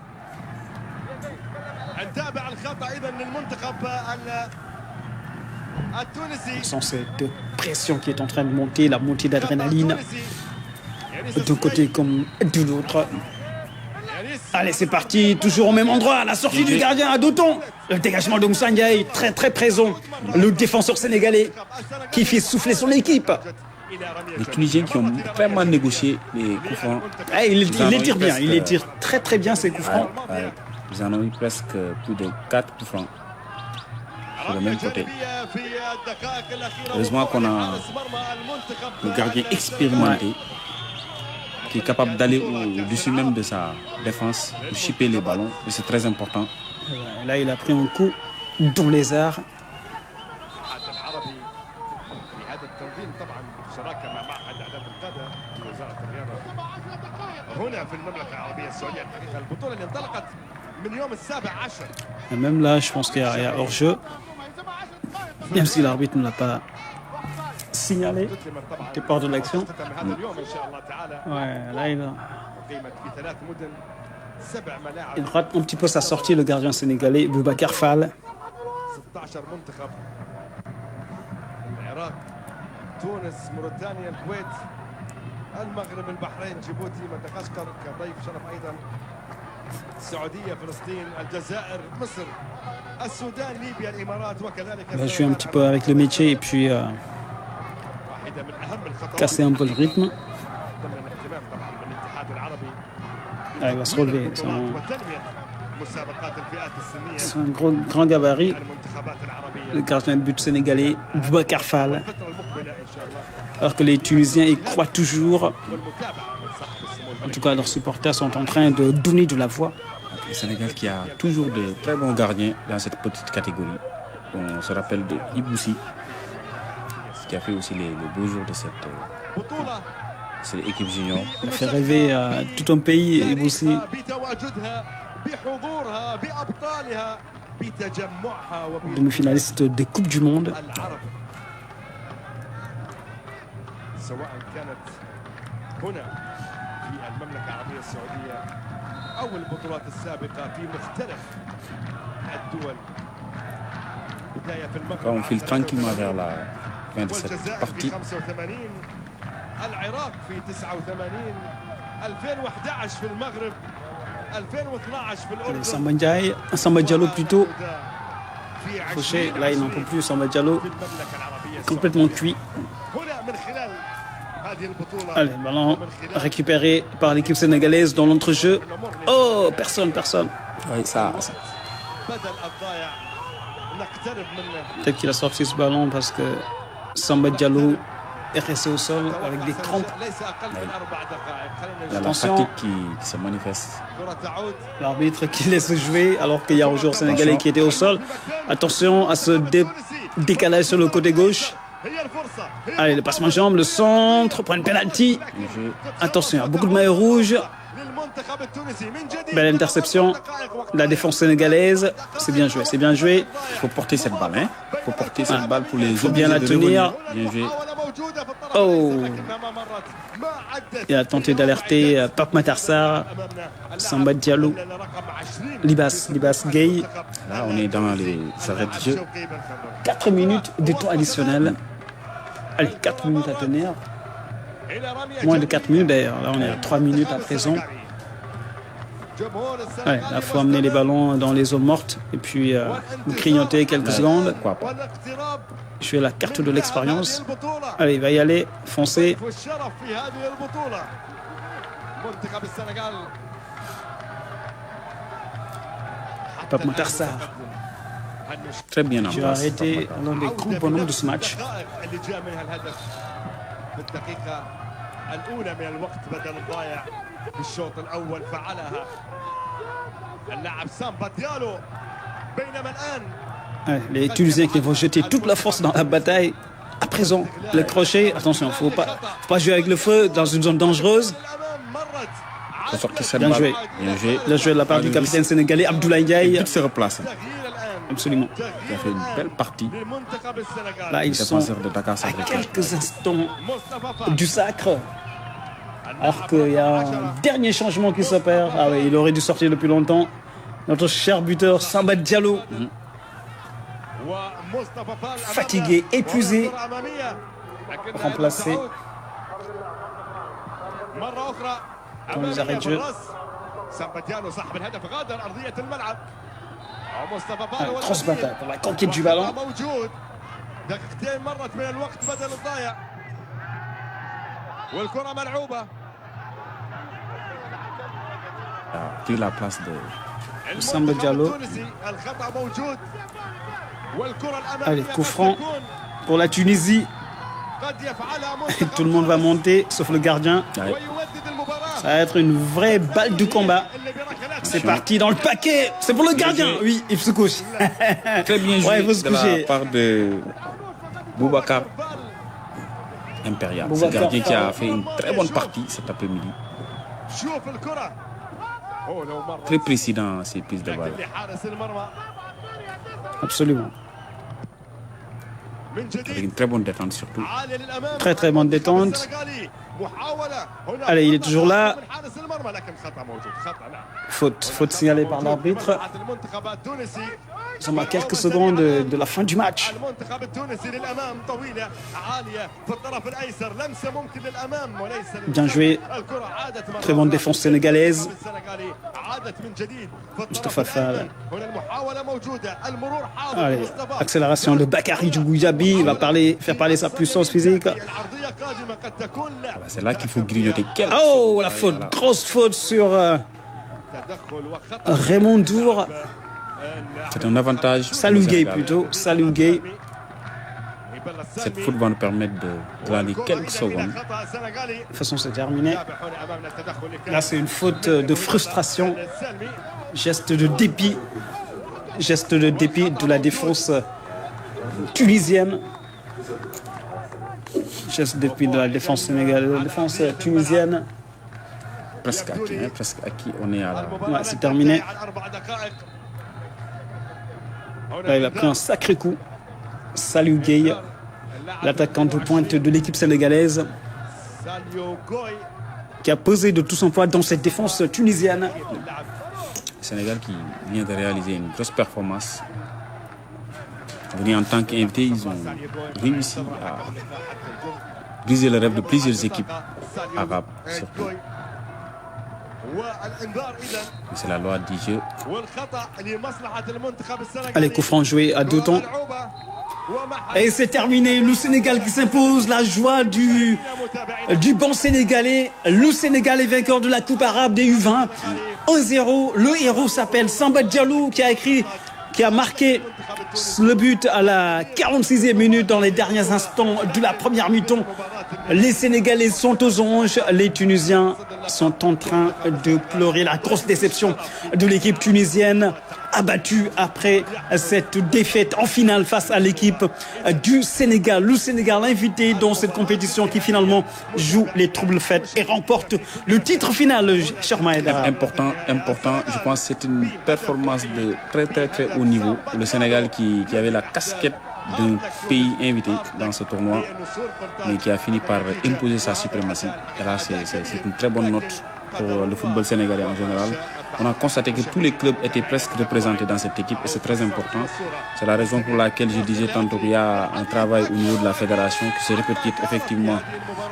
Sans cette pression qui est en train de monter, la montée d'adrénaline d'un côté comme de l'autre. Allez, c'est parti, toujours au même endroit, la sortie du gardien à Douton. Le dégagement de Moussa Ndiaye, très très présent. Le défenseur sénégalais qui fait souffler son équipe. Les Tunisiens qui ont vraiment négocié les coups francs. Il les tire bien, il les tire très très bien ces coups francs. Ils en ont eu presque plus de 4 coups francs sur le même côté. Heureusement qu'on a le gardien expérimenté qui est capable d'aller au-dessus même de sa défense pour chipper les ballons. Et c'est très important. Là, il a pris un coup dans les airs. Et même là, je pense qu'il y a hors-jeu. Même si l'arbitre ne l'a pas signalé. Départ de l'action. Ouais, là, il rate un petit peu sa sortie, le gardien sénégalais, Boubacar Fall. Il va jouer un petit peu avec le métier et puis casser un peu le rythme. Ah, il va se relever. C'est un grand gabarit. Le gardien de but sénégalais, Boubacar Fall. Alors que les Tunisiens y croient toujours. En tout cas, leurs supporters sont en train de donner de la voix. Le Sénégal qui a toujours de très bons gardiens dans cette petite catégorie. On se rappelle de Iboussi, qui a fait aussi les beaux jours de cette équipe junior. Il a fait rêver tout un pays, Iboussi. Demi-finaliste des Coupes du Monde. On file tranquillement vers la fin de cette partie. Samba Diallo plutôt. Fauché, là il n'en peut plus. Samba Diallo complètement cuit. Allez, ballon récupéré par l'équipe sénégalaise dans l'entrejeu. Oh, personne. Oui, ça. Peut-être qu'il a sorti ce ballon parce que Samba Diallo est resté au sol avec des crampes. Il y a la fatigue qui se manifeste. L'arbitre qui laisse jouer alors qu'il y a un joueur sénégalais qui était au sol. Attention à ce décalage sur le côté gauche. Allez, le passement de jambe, le centre, point de penalty. Attention, il y a beaucoup de maillots rouges. Belle interception. La défense sénégalaise, c'est bien joué, c'est bien joué. Il faut porter cette balle, hein. Il faut porter cette balle pour les faut bien la tenir. Bien joué. Oh, il a tenté d'alerter Pape Matarsar, Samba Diallo, Libas Gueye. Là, on est dans les arrêts de jeu. 4 minutes de temps additionnel. Allez, 4 minutes à tenir. Moins de 4 minutes d'ailleurs. Là, on est à 3 minutes à présent. Ouais, là, il faut amener les ballons dans les zones mortes et puis grignoter quelques secondes. Pourquoi pas. Je fais la carte de l'expérience. Allez, il va y aller, foncer. Pape Matarsar. Très bien en Tu as place. arrêté l'un des grands bonhommes de ce match. الأولى من الوقت بدل الضايع في الشوط الأول فعلها اللاعب سامبا ديالو بينما الآن Ouais, les Tunisiens qui vont jeter toute la force dans la bataille. À présent, le crochet, attention, faut pas jouer avec le feu dans une zone dangereuse. Il faut sortir cette Bien balle. joué. Bien joué. Bien joué de la part du capitaine sénégalais Abdoulaye Ndiaye. Il se replace. Absolument. Il a fait une belle partie. Là, ils sont Défenseur de Dakar à Sacré-Cœur. quelques instants du sacre. Alors qu'il y a un dernier changement qui s'opère. Ah oui, il aurait dû sortir depuis longtemps. Notre cher buteur Samba Diallo. Fatigué, épuisé. Remplacé dans les arrêts de jeu. Grosse bataille pour la conquête du ballon. Il a pris la place de Samba Diallo. Allez, coup franc pour la Tunisie. Tout le monde va monter, sauf le gardien. Ouais. Ça va être une vraie balle du combat. C'est parti dans le paquet. C'est pour le gardien. Oui, il se couche. Très bien joué Ouais, il faut se de coucher. la part de Boubacar Impérial. C'est le Boubacar gardien qui a Fall. fait une très bonne partie cet après-midi. Très précis dans ses prises de balle. Absolument. Avec une très bonne détente surtout. Très très bonne détente. Allez, il est toujours là. Faute signalée par l'arbitre. Nous sommes à quelques secondes de la fin du match. Bien joué. Très bonne défense sénégalaise. Mustafa Fall. Allez, accélération de Bakary Djougoujabi. Il va faire parler sa puissance physique. C'est là qu'il faut grignoter quelques Oh, la faute. Grosse faute sur Raymond Dour. C'est un avantage. Salou pour le Gueye Sénégal. plutôt. Salou Gueye. Cette faute va nous permettre de glaner quelques secondes. De toute façon, c'est terminé. Là, c'est une faute de frustration. Geste de dépit. Geste de dépit de la défense tunisienne. Geste de dépit de la défense sénégalaise. La défense tunisienne. Presque acquis. Hein, presque acquis. On est à la... Ouais, c'est terminé. Là, il a pris un sacré coup. Salou Gueye, l'attaquant de pointe de l'équipe sénégalaise, qui a pesé de tout son poids dans cette défense tunisienne. Le Sénégal qui vient de réaliser une grosse performance. Venus en tant qu'invités, ils ont réussi à briser le rêve de plusieurs équipes arabes surtout. Mais c'est la loi du jeu. Allez, coup franc joué à deux temps. Et c'est terminé. Le Sénégal qui s'impose. La joie du banc sénégalais. Le Sénégal est vainqueur de la Coupe arabe des U20. 1-0. Le héros s'appelle Samba Diallo qui a marqué le but à la 46e minute dans les derniers instants de la première mi-temps. Les Sénégalais sont aux anges. Les Tunisiens sont en train de pleurer. La grosse déception de l'équipe tunisienne, abattue après cette défaite en finale face à l'équipe du Sénégal. Le Sénégal invité dans cette compétition qui finalement joue les troubles faits et remporte le titre final, cher Maïda. Important. Je pense que c'est une performance de très haut niveau. Le Sénégal qui avait la casquette d'un pays invité dans ce tournoi, mais qui a fini par imposer sa suprématie. Et là, c'est une très bonne note pour le football sénégalais en général. On a constaté que tous les clubs étaient presque représentés dans cette équipe et c'est très important. C'est la raison pour laquelle je disais tantôt qu'il y a un travail au niveau de la fédération qui se répercute effectivement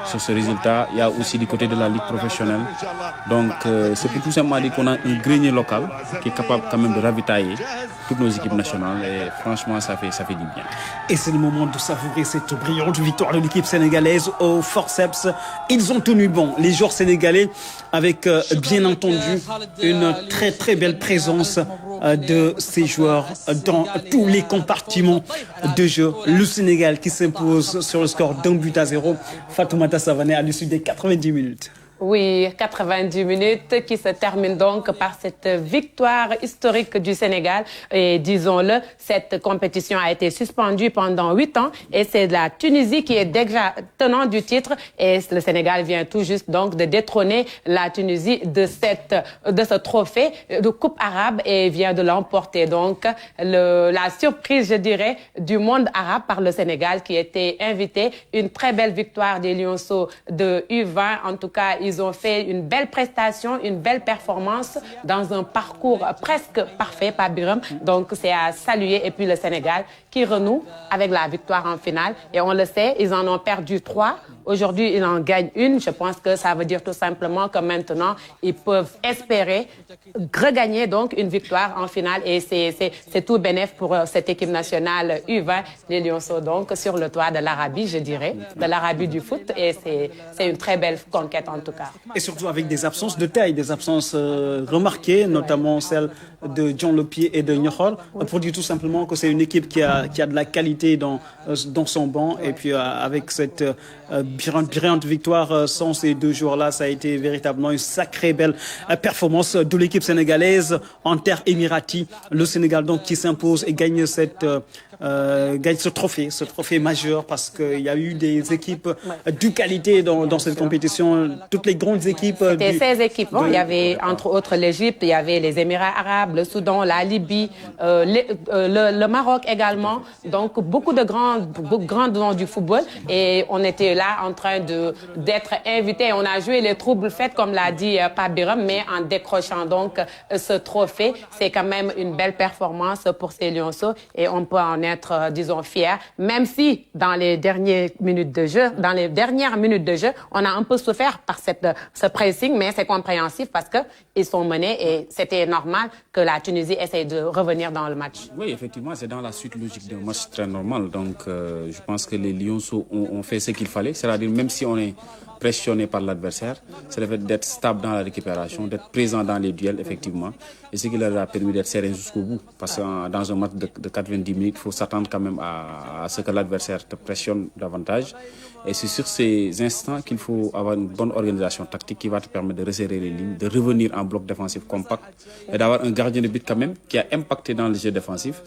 sur ce résultat. Il y a aussi du côté de la ligue professionnelle. Donc c'est pour tout simplement dire qu'on a un grenier local qui est capable quand même de ravitailler toutes nos équipes nationales et franchement ça fait du bien. Et c'est le moment de savourer cette brillante victoire de l'équipe sénégalaise au forceps. Ils ont tenu bon, les joueurs sénégalais, avec bien entendu une très belle présence de ces joueurs dans tous les compartiments de jeu. Le Sénégal qui s'impose sur le score d'1-0. Fatoumata Savané à l'issue des 90 minutes. Oui, 90 minutes qui se terminent donc par cette victoire historique du Sénégal. Et disons-le, cette compétition a été suspendue pendant 8 ans et c'est la Tunisie qui est déjà tenant du titre. Et le Sénégal vient tout juste donc de détrôner la Tunisie de ce trophée de Coupe arabe et vient de l'emporter. Donc, la surprise, je dirais, du monde arabe par le Sénégal qui était invité. Une très belle victoire des Lionceaux de U20. En tout cas, ils ont fait une belle prestation, une belle performance dans un parcours presque parfait, pas Biram. Donc, c'est à saluer. Et puis, le Sénégal qui renoue avec la victoire en finale. Et on le sait, ils en ont perdu 3. Aujourd'hui, ils en gagnent 1. Je pense que ça veut dire tout simplement que maintenant, ils peuvent espérer regagner donc une victoire en finale. Et c'est tout bénéf pour cette équipe nationale U20, les Lionceaux, donc sur le toit de l'Arabie, je dirais, de l'Arabie du foot. Et c'est une très belle conquête en tout cas. Et surtout avec des absences de taille, des absences remarquées, notamment celle de John Lepied et de Nyokhol, pour dire tout simplement que c'est une équipe qui a de la qualité dans son banc. Et puis avec cette brillante victoire sans ces 2 joueurs-là, ça a été véritablement une sacrée belle performance de l'équipe sénégalaise en terre émirati. Le Sénégal donc qui s'impose et gagne ce trophée majeur parce qu'il y a eu des équipes de qualité dans cette compétition. Toutes les grandes équipes. C'était 16 équipes. Il y avait entre autres l'Égypte, il y avait les Émirats arabes, le Soudan, la Libye, le Maroc également. Donc beaucoup de grands noms du football. Et on était là en train d'être invités. On a joué les troubles faits, comme l'a dit Pape Biram, mais en décrochant donc ce trophée. C'est quand même une belle performance pour ces Lionceaux et on peut en être, disons, fiers. Même si dans les dernières minutes de jeu, on a un peu souffert par ce pressing, mais c'est compréhensif parce qu'ils sont menés et c'était normal que la Tunisie essaye de revenir dans le match. Oui, effectivement, c'est dans la suite logique d'un match très normal. Donc, je pense que les Lionceaux ont fait ce qu'il fallait. C'est-à-dire, même si on est pressionné par l'adversaire, c'est le fait d'être stable dans la récupération, d'être présent dans les duels, effectivement. Et ce qui leur a permis d'être serein jusqu'au bout. Parce que dans un match de 90 minutes, il faut s'attendre quand même à ce que l'adversaire te pressionne davantage. Et c'est sur ces instants qu'il faut avoir une bonne organisation tactique qui va te permettre de resserrer les lignes, de revenir en bloc défensif compact et d'avoir un gardien de but quand même qui a impacté dans le jeu défensif.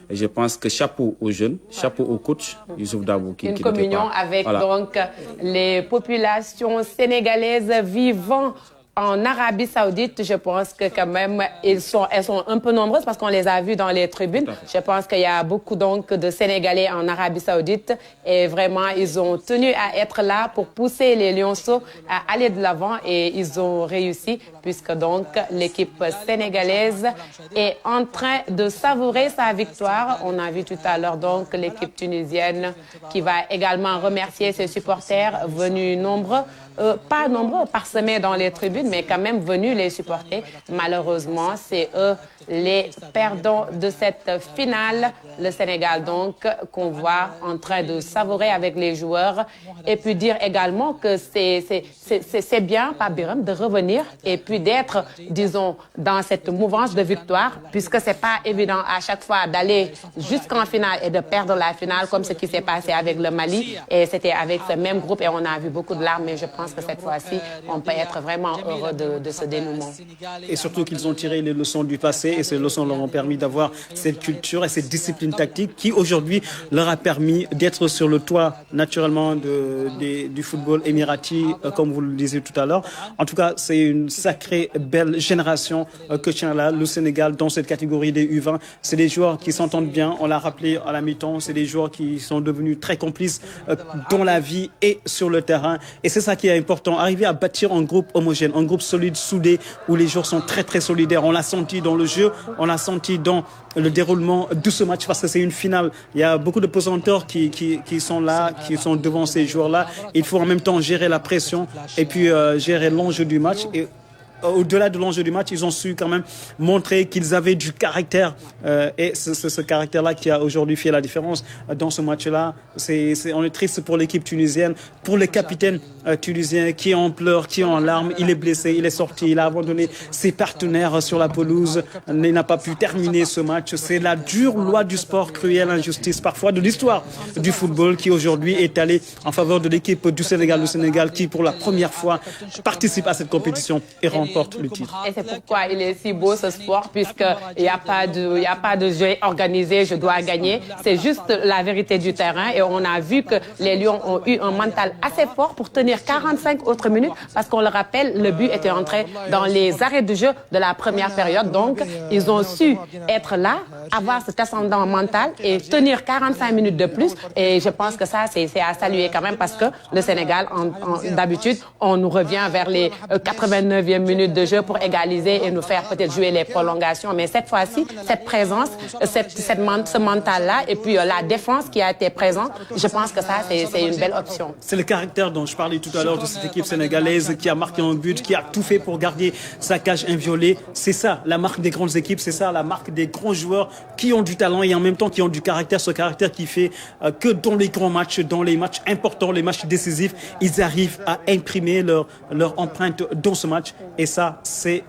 Et je pense que chapeau aux jeunes, chapeau au coach, Youssouf Dabo. Une communion avec donc les populations sénégalaises vivant en Arabie Saoudite. Je pense que quand même, elles sont un peu nombreuses parce qu'on les a vus dans les tribunes. Je pense qu'il y a beaucoup donc de Sénégalais en Arabie Saoudite et vraiment, ils ont tenu à être là pour pousser les Lionceaux à aller de l'avant et ils ont réussi puisque donc l'équipe sénégalaise est en train de savourer sa victoire. On a vu tout à l'heure donc l'équipe tunisienne qui va également remercier ses supporters venus nombreux. Pas nombreux, parsemés dans les tribunes, mais quand même venus les supporter. Malheureusement, c'est eux les perdants de cette finale. Le Sénégal, donc, qu'on voit en train de savourer avec les joueurs. Et puis dire également que c'est bien, Pape Biram, de revenir et puis d'être, disons, dans cette mouvance de victoire, puisque c'est pas évident à chaque fois d'aller jusqu'en finale et de perdre la finale, comme ce qui s'est passé avec le Mali. Et c'était avec ce même groupe et on a vu beaucoup de larmes, mais je pense pense que cette fois-ci, on peut être vraiment heureux de ce dénouement. Et surtout qu'ils ont tiré les leçons du passé et ces leçons leur ont permis d'avoir cette culture et cette discipline tactique qui aujourd'hui leur a permis d'être sur le toit naturellement du football émirati, comme vous le disiez tout à l'heure. En tout cas, c'est une sacrée belle génération que tient là le Sénégal dans cette catégorie des U20. C'est des joueurs qui s'entendent bien, on l'a rappelé à la mi-temps, c'est des joueurs qui sont devenus très complices dans la vie et sur le terrain. Et c'est ça qui est important, arriver à bâtir un groupe homogène, un groupe solide, soudé, où les joueurs sont très très solidaires. On l'a senti dans le jeu, on l'a senti dans le déroulement de ce match parce que c'est une finale. Il y a beaucoup de pesanteurs qui sont là, qui sont devant ces joueurs-là. Il faut en même temps gérer la pression et puis gérer l'enjeu du match. Et au-delà de l'enjeu du match, ils ont su quand même montrer qu'ils avaient du caractère. Et c'est ce caractère-là qui a aujourd'hui fait la différence dans ce match-là. On est triste pour l'équipe tunisienne, pour le capitaine tunisien qui est en pleurs, qui est en larmes. Il est blessé, il est sorti, il a abandonné ses partenaires sur la pelouse. Il n'a pas pu terminer ce match. C'est la dure loi du sport, cruelle injustice parfois de l'histoire du football qui aujourd'hui est allée en faveur de l'équipe du Sénégal. Le Sénégal qui pour la première fois participe à cette compétition et remporte le titre. Et c'est pourquoi il est si beau ce sport, puisqu'il n'y a pas de jeu organisé, je dois gagner. C'est juste la vérité du terrain. Et on a vu que les Lions ont eu un mental assez fort pour tenir 45 autres minutes, parce qu'on le rappelle, le but était entré dans les arrêts de jeu de la première période. Donc, ils ont su être là, avoir cet ascendant mental et tenir 45 minutes de plus. Et je pense que ça, c'est à saluer quand même, parce que le Sénégal, d'habitude, on nous revient vers les 89e minutes de jeu pour égaliser et nous faire peut-être jouer les prolongations. Mais cette fois-ci, cette présence, ce mental-là et puis la défense qui a été présente, je pense que ça, c'est une belle option. C'est le caractère dont je parlais tout à l'heure de cette équipe sénégalaise qui a marqué un but, qui a tout fait pour garder sa cage inviolée. C'est ça, la marque des grandes équipes, c'est ça, la marque des grands joueurs qui ont du talent et en même temps qui ont du caractère. Ce caractère qui fait que dans les grands matchs, dans les matchs importants, les matchs décisifs, ils arrivent à imprimer leur empreinte dans ce match. Et ça, c'est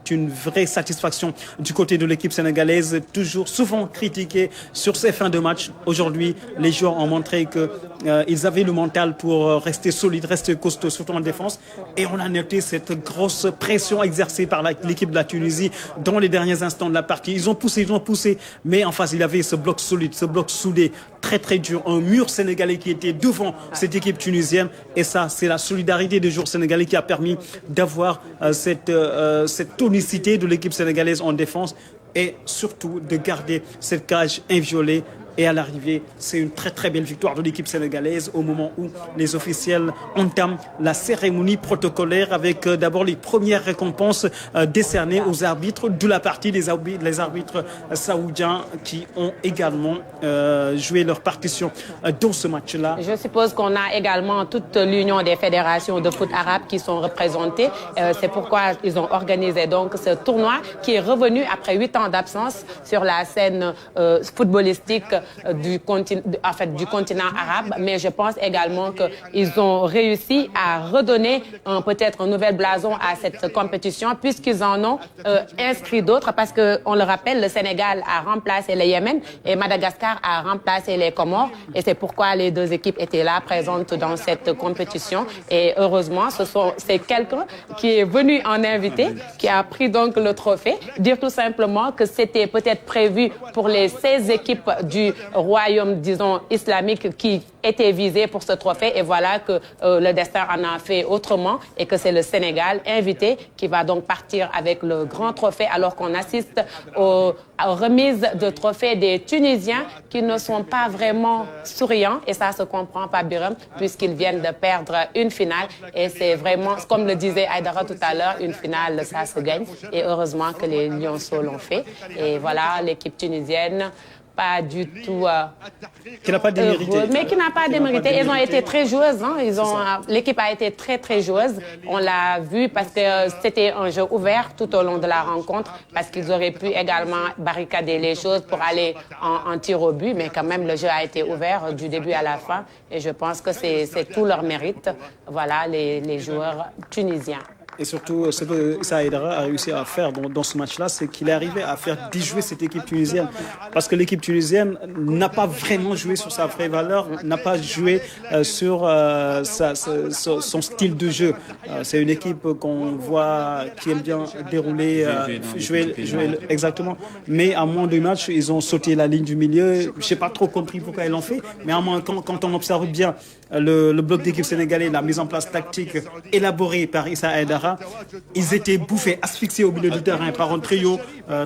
une vraie satisfaction du côté de l'équipe sénégalaise, toujours souvent critiquée sur ces fins de match. Aujourd'hui, les joueurs ont montré qu'ils avaient le mental pour rester solides, rester costauds, surtout en défense. Et on a noté cette grosse pression exercée par l'équipe de la Tunisie dans les derniers instants de la partie. Ils ont poussé, mais en face, il y avait ce bloc solide, ce bloc soudé, très très dur, un mur sénégalais qui était devant cette équipe tunisienne. Et ça, c'est la solidarité des joueurs sénégalais qui a permis d'avoir cette tonicité de l'équipe sénégalaise en défense et surtout de garder cette cage inviolée. Et à l'arrivée, c'est une très très belle victoire de l'équipe sénégalaise au moment où les officiels entament la cérémonie protocolaire avec d'abord les premières récompenses décernées aux arbitres de la partie, les arbitres saoudiens qui ont également joué leur partition dans ce match-là. Je suppose qu'on a également toute l'union des fédérations de foot arabe qui sont représentées. C'est pourquoi ils ont organisé donc ce tournoi qui est revenu après 8 ans d'absence sur la scène footballistique du continent arabe, mais je pense également qu'ils ont réussi à redonner peut-être un nouvel blason à cette compétition puisqu'ils en ont inscrit d'autres parce qu'on le rappelle, le Sénégal a remplacé le Yémen et Madagascar a remplacé les Comores et c'est pourquoi les deux équipes étaient là présentes dans cette compétition et heureusement c'est quelqu'un qui est venu en invité, qui a pris donc le trophée, dire tout simplement que c'était peut-être prévu pour les 16 équipes du royaume, disons, islamique qui était visé pour ce trophée et voilà que le destin en a fait autrement et que c'est le Sénégal invité qui va donc partir avec le grand trophée alors qu'on assiste aux remises de trophées des Tunisiens qui ne sont pas vraiment souriants et ça se comprend pas Biram puisqu'ils viennent de perdre une finale et c'est vraiment, comme le disait Aïdara tout à l'heure, une finale ça se gagne et heureusement que les Lionceaux l'ont fait et voilà l'équipe tunisienne pas du tout qui n'a pas démérité. Mais qui n'a pas démérité. Ils ont été très joueuses. Hein. L'équipe a été très, très joueuse. On l'a vu parce que c'était un jeu ouvert tout au long de la rencontre parce qu'ils auraient pu également barricader les choses pour aller en tir au but. Mais quand même, le jeu a été ouvert du début à la fin. Et je pense que c'est tout leur mérite. Voilà, les joueurs tunisiens. Et surtout, ce que Issa Haïdara a réussi à faire dans ce match-là, c'est qu'il est arrivé à faire déjouer cette équipe tunisienne. Parce que l'équipe tunisienne n'a pas vraiment joué sur sa vraie valeur, n'a pas joué sur son style de jeu. C'est une équipe qu'on voit qui aime bien dérouler, jouer exactement. Mais à moins du match, ils ont sauté la ligne du milieu. Je n'ai pas trop compris pourquoi ils l'ont fait. Mais quand on observe bien le bloc d'équipe sénégalais, la mise en place tactique élaborée par Issa Haïdara, ils étaient bouffés, asphyxiés au milieu du terrain par un trio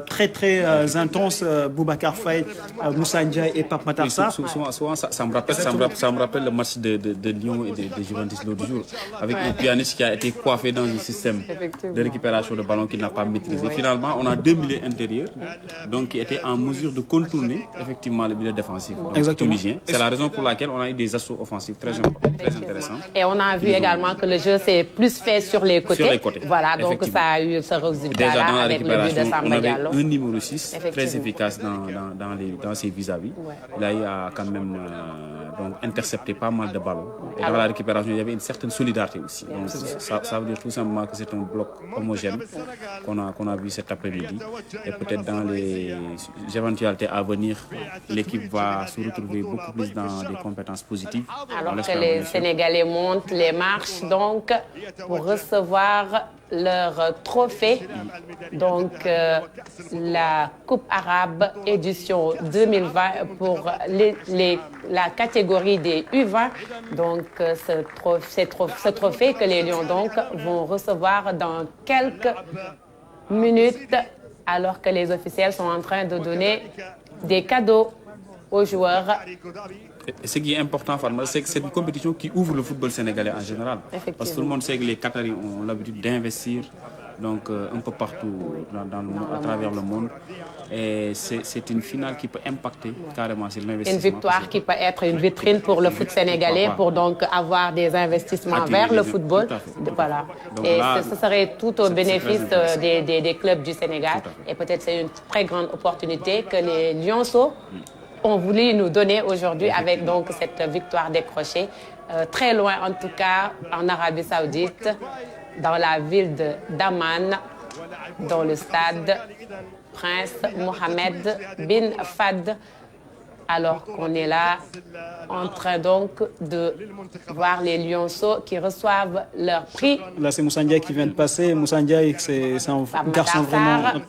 très intense, Boubacar Faye, Moussa Ndiaye et Pape Matar Sarr. Souvent, ça me rappelle le match de Lyon et de Juventus l'autre jour, avec un pianiste qui a été coiffé dans un système de récupération de ballon qu'il n'a pas maîtrisé. Finalement, on a deux milieux intérieurs donc, qui étaient en mesure de contourner effectivement le milieu défensif tunisien. C'est la raison pour laquelle on a eu des assauts offensifs très intéressants. Et on a vu également que le jeu s'est plus fait sur les côtés. Voilà, donc ça a eu ce résultat-là avec le but de Samba Diallo. Un numéro 6 très efficace dans ses vis-à-vis. Là, il a quand même intercepté pas mal de ballons. Et dans la récupération, il y avait une certaine solidarité aussi. Donc, ça veut dire tout simplement que c'est un bloc homogène qu'on a vu cet après-midi. Et peut-être dans les éventualités à venir, l'équipe va se retrouver beaucoup plus dans des compétences positives. Alors que les Sénégalais montent les marches donc pour recevoir leur trophée, donc la Coupe arabe édition 2020 pour la catégorie des U20. Donc ce trophée que les Lions donc vont recevoir dans quelques minutes, alors que les officiels sont en train de donner des cadeaux aux joueurs. Et ce qui est important, Fatma, c'est que c'est une compétition qui ouvre le football sénégalais en général. Parce que tout le monde sait que les Qataris ont l'habitude d'investir donc, un peu partout à travers le monde. Et c'est une finale qui peut impacter carrément sur l'investissement. Une victoire qui peut être une vitrine pour le foot sénégalais, pour donc avoir des investissements vers le football. Voilà. Et ce serait tout au bénéfice des clubs du Sénégal. Et peut-être c'est une très grande opportunité que les Lionceaux ont voulu nous donner aujourd'hui avec donc cette victoire décrochée. Très loin en tout cas, en Arabie Saoudite, dans la ville d'Amman, dans le stade Prince Mohammed bin Fahd, alors qu'on est là en train donc de voir les Lionceaux qui reçoivent leur prix. Là, c'est Moussa Ndiaye qui vient de passer. Moussa Ndiaye, c'est un garçon vraiment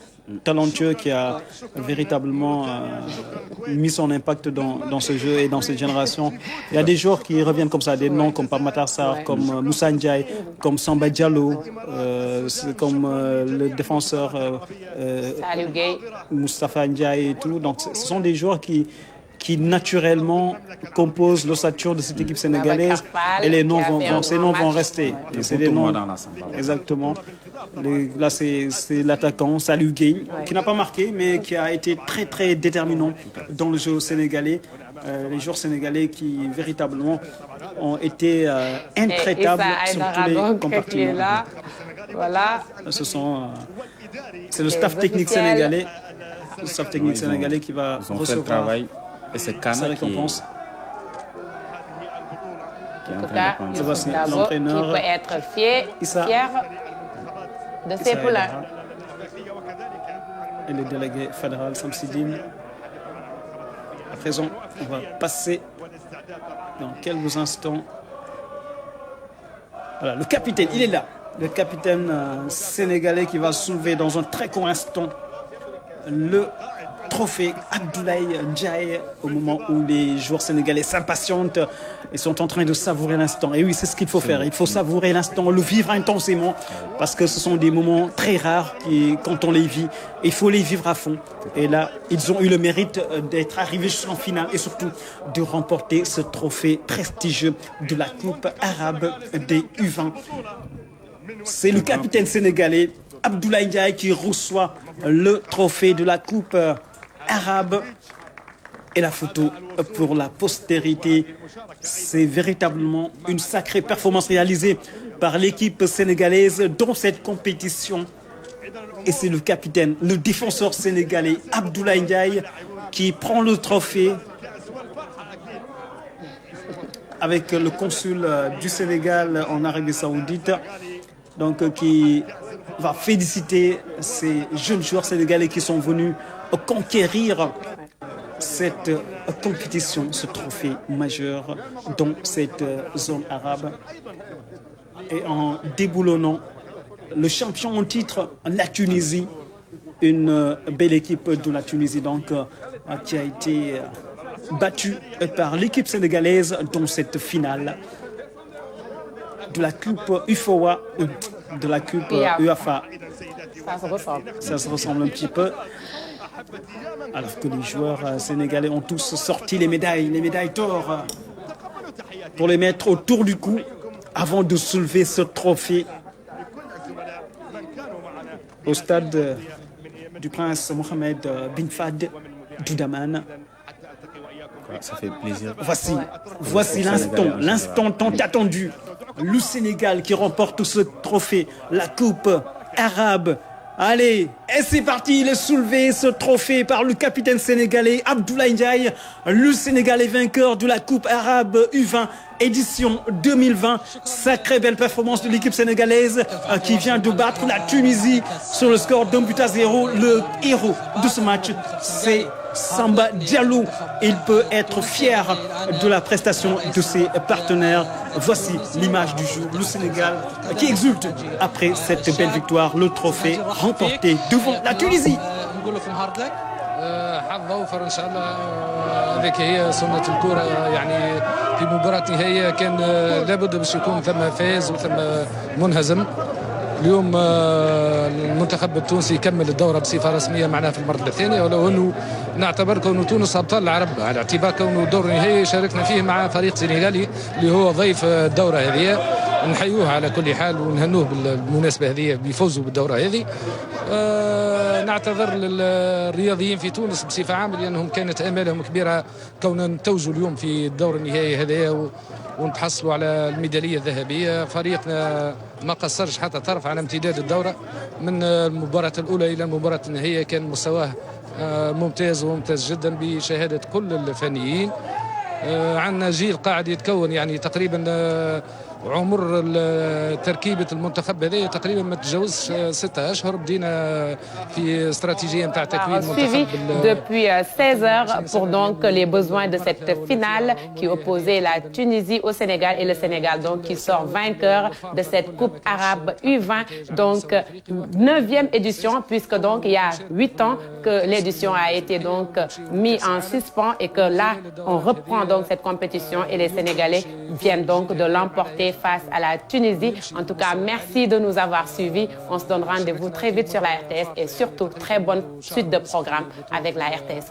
talentueux qui a véritablement mis son impact dans ce jeu et dans cette génération. Il y a des joueurs qui reviennent comme ça, des noms comme Pape Matar Sarr, comme Moussa Ndiaye, comme Samba Diallo, comme le défenseur Moustapha Ndiaye et tout. Donc ce sont des joueurs qui naturellement composent l'ossature de cette équipe sénégalaise et les noms ces noms vont rester. Et c'est des noms exactement. Là, c'est l'attaquant Salou Gueye qui n'a pas marqué, mais qui a été très très déterminant dans le jeu sénégalais. Les joueurs sénégalais qui véritablement ont été intraitables sur tous les compartiments. Voilà. C'est le staff technique sénégalais, qui va recevoir et c'est Kana qui récompense. En tout cas, l'entraîneur qui peut être fier de ses poulains. Et le délégué fédéral Samsidine. À présent, on va passer dans quelques instants. Voilà, le capitaine, il est là. Le capitaine sénégalais qui va soulever dans un très court instant le trophée Abdoulaye Ndiaye au moment où les joueurs sénégalais s'impatientent et sont en train de savourer l'instant. Et oui, c'est ce qu'il faut faire. Il faut savourer l'instant, le vivre intensément parce que ce sont des moments très rares qui, quand on les vit, il faut les vivre à fond. Et là, ils ont eu le mérite d'être arrivés jusqu'en finale et surtout de remporter ce trophée prestigieux de la Coupe arabe des U20. C'est le capitaine sénégalais Abdoulaye Ndiaye qui reçoit le trophée de la Coupe arabe et la photo pour la postérité. C'est véritablement une sacrée performance réalisée par l'équipe sénégalaise dans cette compétition. Et c'est le capitaine, le défenseur sénégalais Abdoulaye Ndiaye qui prend le trophée avec le consul du Sénégal en Arabie Saoudite. donc qui va féliciter ces jeunes joueurs sénégalais qui sont venus conquérir cette compétition, ce trophée majeur dans cette zone arabe. Et en déboulonnant le champion en titre, la Tunisie, une belle équipe de la Tunisie donc, qui a été battue par l'équipe sénégalaise dans cette finale de la Coupe UFOA, de la Coupe UEFA. Ça se ressemble. Ça se ressemble un petit peu. Alors que les joueurs sénégalais ont tous sorti les médailles d'or pour les mettre autour du cou avant de soulever ce trophée au stade du prince Mohamed bin Fahd d'Oudaman. Ça fait plaisir. Voici l'instant tant attendu. Le Sénégal qui remporte ce trophée, la Coupe arabe. Allez, et c'est parti, il est soulevé ce trophée par le capitaine sénégalais Abdoulaye Ndiaye. Le Sénégal est vainqueur de la Coupe arabe U20 édition 2020. Sacrée belle performance de l'équipe sénégalaise qui vient de battre la Tunisie sur le score d'1-0. Le héros de ce match, c'est Samba Diallo. Il peut être fier de la prestation de ses partenaires. Voici l'image du jour. Le Sénégal qui exulte après cette belle victoire. Le trophée remporté devant la Tunisie. حظ اوفر ان شاء الله. هذيك هي سنه الكره يعني في مباراه نهائيه كان لابد باش يكون ثم فاز وثم منهزم. اليوم المنتخب التونسي يكمل الدوره بصفه رسميه معنا في المرتبه الثانيه ولو انه نعتبر كون تونس ابطال العرب على اعتبار كونه دور نهائي شاركنا فيه مع فريق سنغالي اللي هو ضيف الدوره هذه. نحيوه على كل حال ونهنوه بالمناسبه هذه بيفوزوا بالدوره هذه. نعتذر للرياضيين في تونس بصفه عامه لانهم كانت امالهم كبيره كون نتوجوا اليوم في الدور النهائي هذا ونتحصلوا على الميداليه الذهبيه. فريقنا ما قصرش حتى طرف على امتداد الدوره من المباراه الاولى الى المباراه النهائيه. كان مستواه ممتاز وممتاز جدا بشهاده كل الفنيين. عندنا جيل قاعد يتكون يعني تقريبا عمر تركيبه المنتخب هذه تقريبا ما تجاوزش 6 اشهر. بدينا في استراتيجيه نتاع تكوين منتخب depuis 16 heures pour donc les besoins de cette finale qui opposait la Tunisie au Sénégal et le Sénégal donc qui sort vainqueur de cette Coupe arabe U20 donc 9e édition puisque donc il y a 8 ans que l'édition a été donc mise en suspens et que là on reprend donc cette compétition et les Sénégalais viennent donc de l'emporter face à la Tunisie. En tout cas, merci de nous avoir suivis. On se donne rendez-vous très vite sur la RTS et surtout très bonne suite de programme avec la RTS.